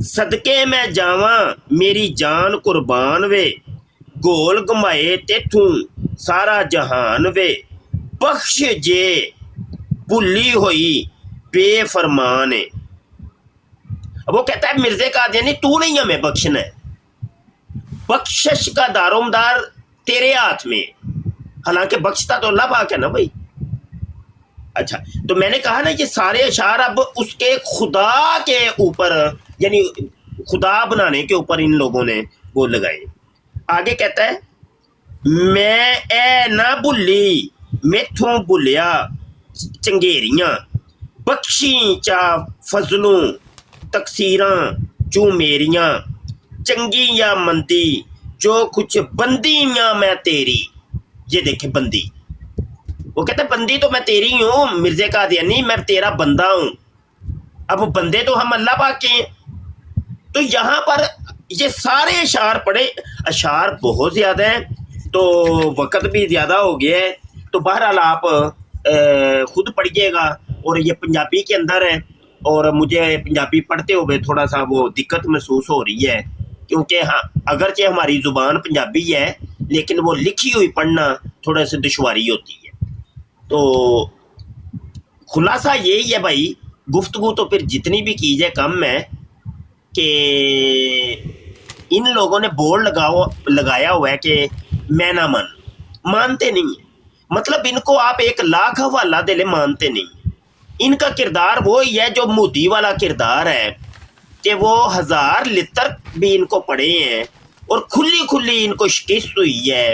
صدقے میں جاواں میری جان قربان وے, گول گمائے تیتھوں سارا جہان وے, بخش جے بھلی ہوئی بے فرمان. اب وہ کہتا ہے مرزا قادیانی تو نہیں ہمیں بخشنا ہے, بخشش کا دار و مدار تیرے ہاتھ میں, حالانکہ بخشتا تو اللہ پاک ہے نا بھائی. اچھا, تو میں نے کہا نا یہ سارے اشعار اب اس کے خدا کے اوپر, یعنی خدا بنانے کے اوپر ان لوگوں نے وہ لگائے. آگے کہتا ہے میں اے نہ بھلی میتھوں بھلیا چنگیریاں, بخشی چا فضلوں تقصیراں چوں میریاں, چنگی یا مندی جو کچھ بندیاں میں تیری. یہ دیکھیں بندی, وہ کہتا ہے بندی تو میں تیری ہوں مرزا قادیانی, میں تیرا بندہ ہوں. اب بندے تو ہم اللہ پاک کے ہیں. تو یہاں پر یہ سارے اشعار پڑھے, اشعار بہت زیادہ ہیں تو وقت بھی زیادہ ہو گیا ہے, تو بہرحال آپ خود پڑھیے گا. اور یہ پنجابی کے اندر ہے, اور مجھے پنجابی پڑھتے ہوئے تھوڑا سا وہ دقت محسوس ہو رہی ہے, کیونکہ ہاں اگرچہ ہماری زبان پنجابی ہے لیکن وہ لکھی ہوئی پڑھنا تھوڑا سی دشواری ہوتی ہے. تو خلاصہ یہی ہے بھائی, گفتگو تو پھر جتنی بھی کی جائے کم ہے, کہ ان لوگوں نے بورڈ لگایا ہوا ہے کہ میں نہ مانتے نہیں ہیں. مطلب ان کو آپ 1,00,000 حوالہ دے لے مانتے نہیں. ان کا کردار وہی ہے جو مودی والا کردار ہے, کہ وہ 1000 لتر بھی ان کو پڑے ہیں اور کھلی کھلی ان کو شکست ہوئی ہے,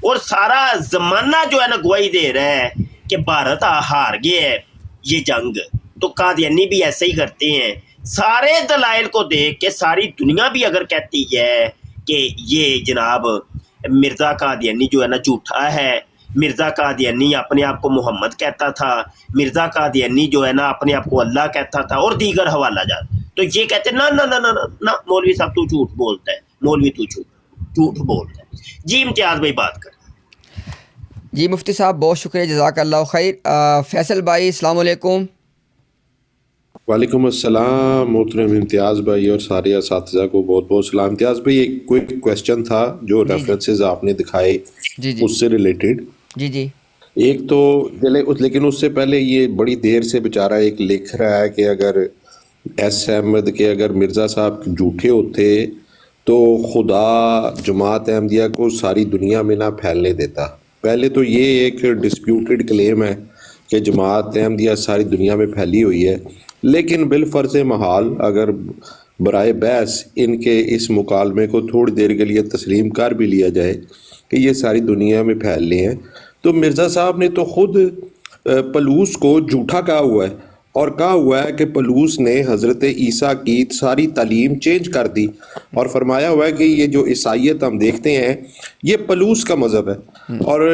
اور سارا زمانہ جو ہے نا گواہی دے رہا ہے کہ بھارت ہار گیا ہے یہ جنگ. تو قادیانی بھی ایسے ہی کرتے ہیں, سارے دلائل کو دیکھ کے ساری دنیا بھی اگر کہتی ہے کہ یہ جناب مرزا قادیانی جو ہے نا جھوٹا ہے, مرزا قادیانی اپنے آپ کو محمد کہتا تھا, مرزا قادیانی جو ہے نا اپنے آپ کو اللہ کہتا تھا, اور دیگر حوالہ جات, تو یہ کہتے ہیں نہ مولوی صاحب تو جھوٹ بولتا ہے, مولوی تو جھوٹ بولتا ہے. جی امتیاز بھائی بات کر. جی مفتی صاحب بہت شکریہ, جزاک اللہ خیر. فیصل بھائی السلام علیکم. وعلیکم السلام محترم امتیاز بھائی اور سارے اساتذہ کو بہت بہت سلام. امتیاز بھائی ایک کوئک کویسچن تھا جو ریفرنسز آپ نے دکھائے اس سے ریلیٹڈ. جی ایک تو لیکن اس سے پہلے یہ بڑی دیر سے بیچارہ ایک لکھ رہا ہے کہ اگر ایس احمد کے اگر مرزا صاحب جھوٹے ہوتے تو خدا جماعت احمدیہ کو ساری دنیا میں نہ پھیلنے دیتا. پہلے تو یہ ایک ڈسپیوٹڈ کلیم ہے کہ جماعت احمدیہ ساری دنیا میں پھیلی ہوئی ہے, لیکن بالفرض محال اگر برائے بحث ان کے اس مکالمے کو تھوڑی دیر کے لیے تسلیم کر بھی لیا جائے کہ یہ ساری دنیا میں پھیل رہے ہیں, تو مرزا صاحب نے تو خود پلوس کو جھوٹا کہا ہوا ہے, اور کہا ہوا ہے کہ پلوس نے حضرت عیسیٰ کی ساری تعلیم چینج کر دی, اور فرمایا ہوا ہے کہ یہ جو عیسائیت ہم دیکھتے ہیں یہ پلوس کا مذہب ہے, اور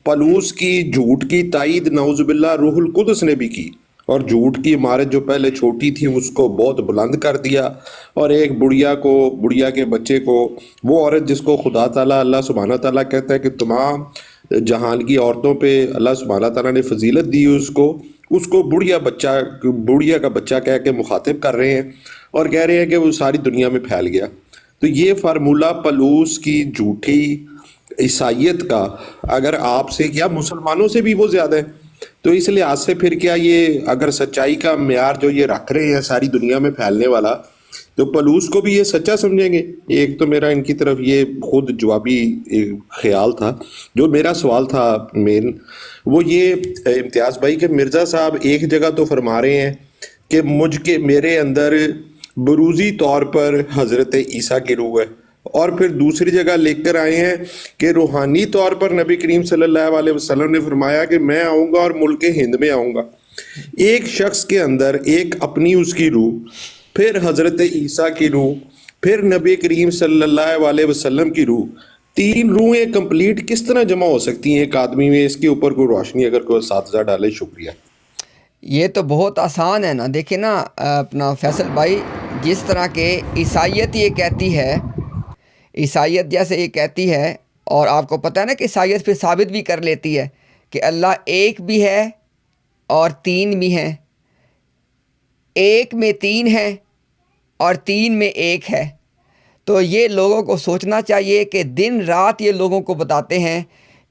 پلوس کی جھوٹ کی تائید نعوذ باللہ روح القدس نے بھی کی, اور جھوٹ کی عمارت جو پہلے چھوٹی تھی اس کو بہت بلند کر دیا, اور ایک بڑھیا کے بچے کو, وہ عورت جس کو خدا تعالیٰ اللہ سبحانہ تعالیٰ کہتا ہے کہ تمام جہان کی عورتوں پہ اللہ سبحانہ تعالیٰ نے فضیلت دی, اس کو بڑھیا کا بچہ کہہ کے مخاطب کر رہے ہیں, اور کہہ رہے ہیں کہ وہ ساری دنیا میں پھیل گیا. تو یہ فارمولہ پلوس کی جھوٹی عیسائیت کا اگر آپ سے کیا مسلمانوں سے بھی وہ زیادہ ہے, تو اس لحاظ سے پھر کیا یہ اگر سچائی کا معیار جو یہ رکھ رہے ہیں ساری دنیا میں پھیلنے والا, تو پلوس کو بھی یہ سچا سمجھیں گے؟ ایک تو میرا ان کی طرف یہ خود جوابی خیال تھا. جو میرا سوال تھا مین وہ یہ امتیاز بھائی کہ مرزا صاحب ایک جگہ تو فرما رہے ہیں کہ میرے اندر بروزی طور پر حضرت عیسیٰ کی روح ہے, اور پھر دوسری جگہ لے کر آئے ہیں کہ روحانی طور پر نبی کریم صلی اللہ علیہ وسلم نے فرمایا کہ میں آؤں گا اور ملک ہند میں آؤں گا. ایک شخص کے اندر ایک اپنی اس کی روح, پھر حضرت عیسیٰ کی روح, پھر نبی کریم صلی اللہ علیہ وسلم کی روح, 3 روحیں کمپلیٹ کس طرح جمع ہو سکتی ہیں ایک آدمی میں؟ اس کے اوپر کوئی روشنی اگر کوئی اساتذہ ڈالے. شکریہ. یہ تو بہت آسان ہے نا. دیکھیں نا اپنا فیصل بھائی، جس طرح کہ عیسائیت یہ کہتی ہے، عیسائیت جیسے یہ کہتی ہے، اور آپ کو پتہ ہے نا کہ عیسائیت پھر ثابت بھی کر لیتی ہے کہ اللہ ایک بھی ہے اور تین بھی ہیں، ایک میں تین ہے اور تین میں ایک ہے. تو یہ لوگوں کو سوچنا چاہیے کہ دن رات یہ لوگوں کو بتاتے ہیں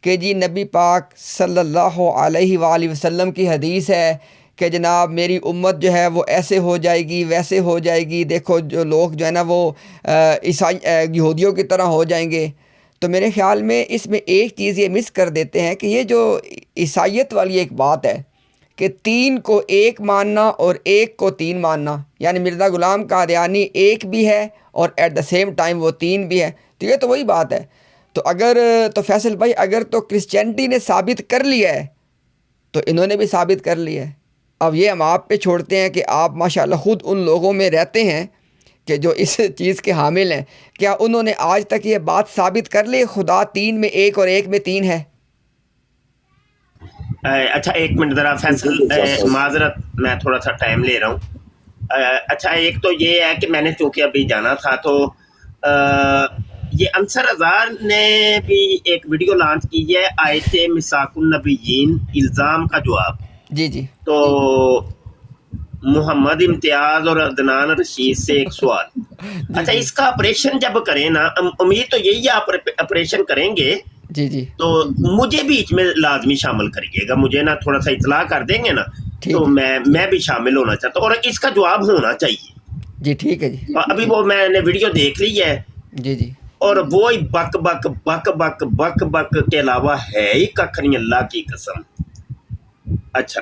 کہ جی نبی پاک صلی اللہ علیہ وآلہ وسلم کی حدیث ہے کہ جناب میری امت جو ہے وہ ایسے ہو جائے گی، ویسے ہو جائے گی، دیکھو جو لوگ جو ہے نا وہ یہودیوں کی طرح ہو جائیں گے. تو میرے خیال میں اس میں ایک چیز یہ مس کر دیتے ہیں کہ یہ جو عیسائیت والی ایک بات ہے کہ تین کو ایک ماننا اور ایک کو تین ماننا، یعنی مرزا غلام قادیانی ایک بھی ہے اور ایٹ دا سیم ٹائم وہ تین بھی ہے. تو یہ تو وہی بات ہے. تو فیصل بھائی اگر تو کرسچینٹی نے ثابت کر لیا ہے تو انہوں نے بھی ثابت کر لیا ہے. اب یہ ہم آپ پہ چھوڑتے ہیں کہ آپ ماشاءاللہ خود ان لوگوں میں رہتے ہیں کہ جو اس چیز کے حامل ہیں. کیا انہوں نے آج تک یہ بات ثابت کر لی خدا تین میں ایک اور ایک میں تین ہے؟ اچھا ایک منٹ ذرا فیصل، معذرت میں تھوڑا سا ٹائم لے رہا ہوں. اچھا ایک تو یہ ہے کہ میں نے چونکہ ابھی جانا تھا تو یہ انصر ہزار نے بھی ایک ویڈیو لانچ کی ہے، آیت مساک النبیین الزام کا جواب. جی جی. تو محمد امتیاز اور عدنان رشید سے ایک سوال. اچھا اس کا آپریشن جب کریں نا، امید تو یہی ہے آپریشن کریں گے جی جی تو مجھے بیچ میں لازمی شامل کریے گا، مجھے نا تھوڑا سا اطلاع کر دیں گے نا تو میں بھی شامل ہونا چاہتا ہوں اور اس کا جواب ہونا چاہیے. جی ٹھیک ہے جی. ابھی وہ میں نے ویڈیو دیکھ لی ہے جی جی. اور وہی بک بک بک بک بک بک کے علاوہ ہے ہی ککھ نہیں، اللہ کی قسم. اچھا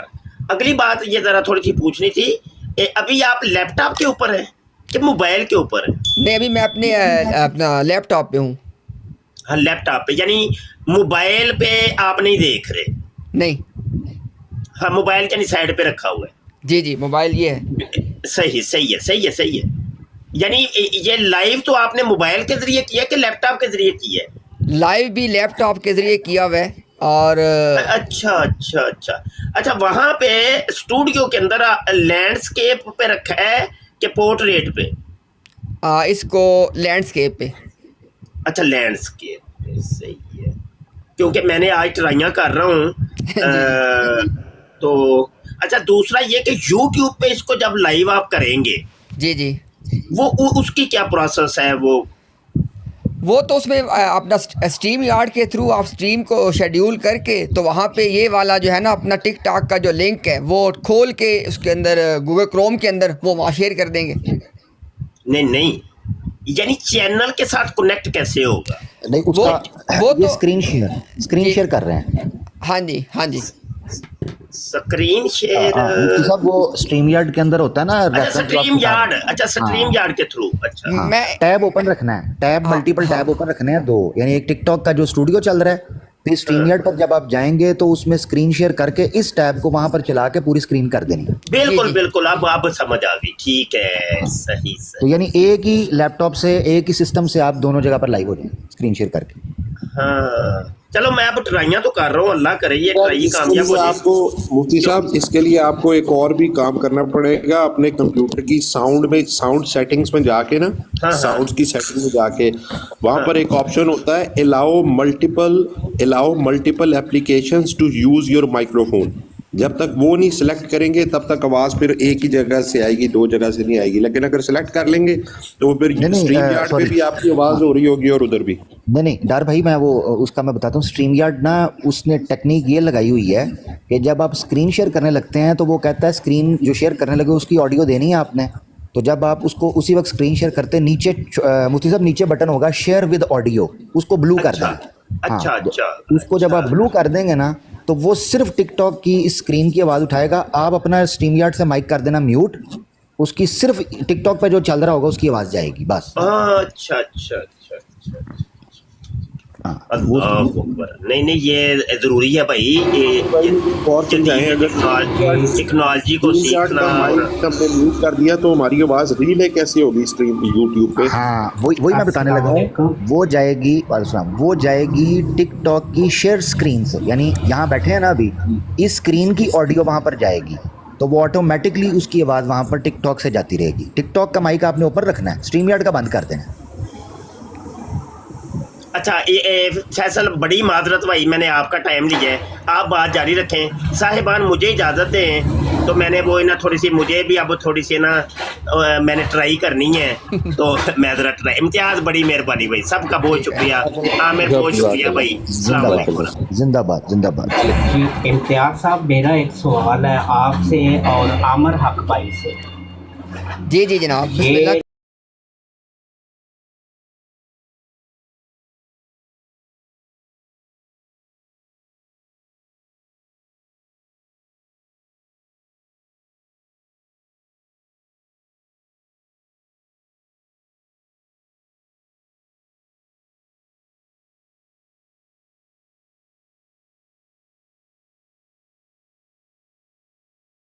اگلی بات یہ ذرا تھوڑی سی پوچھنی تھی، ابھی آپ لیپ ٹاپ کے اوپر ہیں کہ موبائل کے اوپر ہیں؟ نہیں ابھی میں اپنا لیپ ٹاپ پہ ہوں. ہاں لیپ ٹاپ پہ، یعنی موبائل پہ آپ نہیں دیکھ رہے؟ نہیں. ہاں موبائل کے سائڈ پہ رکھا ہوا ہے. جی جی موبائل یہ ہے. صحیح ہے. یعنی یہ لائیو تو آپ نے موبائل کے ذریعے کیا کہ لیپ ٹاپ کے ذریعے کیا ہے؟ لائیو بھی لیپ ٹاپ کے ذریعے کیا ہوا ہے. اور اچھا وہاں پہ اسٹوڈیو کے اندر لینڈسکیپ پہ رکھا ہے کہ پورٹریٹ پہ؟ اس کو لینڈسکیپ پہ. اچھا لینڈسکیپ پہ، صحیح ہے. کیونکہ میں نے آج ٹرائیاں کر رہا ہوں تو اچھا دوسرا یہ کہ یوٹیوب پہ اس کو جب لائیو آپ کریں گے جی جی وہ اس کی کیا پروسیس ہے؟ وہ تو اس میں اپنا اسٹریم یارڈ کے تھرو آپ اسٹریم کو شیڈیول کر کے تو وہاں پہ یہ والا جو ہے نا اپنا ٹک ٹاک کا جو لنک ہے وہ کھول کے اس کے اندر گوگل کروم کے اندر وہ وہاں شیئر کر دیں گے. نہیں یعنی چینل کے ساتھ کنیکٹ کیسے ہوگا؟ نہیں اس کا وہ تو اسکرین شیئر کر رہے ہیں. ہاں جی اسکرین شیئر صاحب وہ اسٹریم یارڈ کے اندر ہوتا ہے نا. اسٹریم یارڈ کے تھرو. اچھا میں ٹیب اوپن رکھنا ہے، ٹیب ملٹیپل ٹیب اوپن رکھنے ہیں دو، یعنی ایک ٹک ٹاک کا جو اسٹوڈیو چل رہا ہے، پھر اسٹریم یارڈ پر جب آپ جائیں گے تو اس میں اسکرین شیئر کر کے اس ٹیب کو وہاں پر چلا کے پوری اسکرین کر دینی. بالکل اب سمجھ آ گئی. ٹھیک ہے صحیح. تو یعنی ایک ہی لیپ ٹاپ سے ایک ہی سسٹم سے آپ دونوں جگہ پر لائیو ہو جائیں اسکرین شیئر کر کے. ہاں چلو میں اب ٹرائیاں تو کر رہا ہوں، اللہ کرے یہ ٹرائی کامیاب ہو جائے. آپ کو مفتی صاحب اس کے لیے آپ کو ایک اور بھی کام کرنا پڑے گا، اپنے کمپیوٹر کی ساؤنڈ سیٹنگز میں جا کے نا، ساؤنڈ کی سیٹنگ میں جا کے وہاں پر ایک آپشن ہوتا ہے allow multiple applications to use your microphone. جب تک وہ نہیں سلیکٹ کریں گے تب تک آواز پھر ایک ہی جگہ سے آئے گی، دو جگہ سے نہیں آئے گی. لیکن اگر سلیکٹ کر لیں گے تو وہ پھر اسٹریم یارڈ پہ بھی آپ کی آواز ہو رہی ہوگی اور ادھر بھی. نہیں ڈار بھائی میں وہ اس کا میں بتاتا ہوں. اسٹریم یارڈ نا اس نے ٹیکنیک یہ لگائی ہوئی ہے کہ جب آپ اسکرین شیئر کرنے لگتے ہیں تو وہ کہتا ہے اسکرین جو شیئر کرنے لگے اس کی آڈیو دینی ہے آپ نے. تو جب آپ اس کو اسی وقت اسکرین شیئر کرتے ہیں نیچے مفتی صاحب نیچے بٹن ہوگا شیئر ود آڈیو، اس کو بلو کر دیں. اچھا اس کو جب آپ بلو کر دیں گے نا تو وہ صرف ٹک ٹاک کی اسکرین کی آواز اٹھائے گا. آپ اپنا اسٹریم یارڈ سے مائک کر دینا میوٹ، اس کی صرف ٹک ٹاک پہ جو چل رہا ہوگا اس کی آواز جائے گی بس. اچھا نہیں یہ ضروری ہے بھائی، ٹیکنالوجی کو سیکھنا. میوٹ کر دیا تو ہماری آواز ریلے کیسے ہوگی اسٹریم یوٹیوب پہ؟ ہاں وہی میں بتانے لگا ہوں. وہ جائے گی ٹک ٹاک کی شیئر اسکرین سے، یعنی یہاں بیٹھے ہیں نا ابھی، اس اسکرین کی آڈیو وہاں پر جائے گی. تو وہ آٹومیٹکلی اس کی آواز وہاں پر ٹک ٹاک سے جاتی رہے گی. ٹک ٹاک کا مائک آپ نے اوپر رکھنا ہے, اسٹریم یارڈ کا بند کر دینا. اچھا فیصل بڑی معذرت بھائی میں نے آپ کا ٹائم لیا ہے, آپ بات جاری رکھیں. صاحبان مجھے اجازت دیں, تو میں نے وہ نا تھوڑی سی مجھے بھی اب تھوڑی سی نا میں نے ٹرائی کرنی ہے, تو میں ذرا ٹرائی. امتیاز بڑی مہربانی بھائی, سب کا بہت شکریہ. عامر بہت شکریہ بھائی, السلام علیکم. زندہ باد, زندہ باد. جی امتیاز صاحب, میرا ایک سوال ہے آپ سے اور عامر حق بھائی سے. جی جی جناب, بسم اللہ.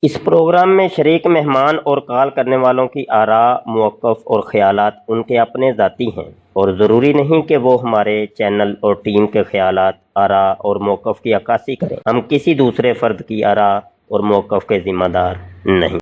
اس پروگرام میں شریک مہمان اور کال کرنے والوں کی آراء، موقف اور خیالات ان کے اپنے ذاتی ہیں اور ضروری نہیں کہ وہ ہمارے چینل اور ٹیم کے خیالات، آراء اور موقف کی عکاسی کریں. ہم کسی دوسرے فرد کی آراء اور موقف کے ذمہ دار نہیں.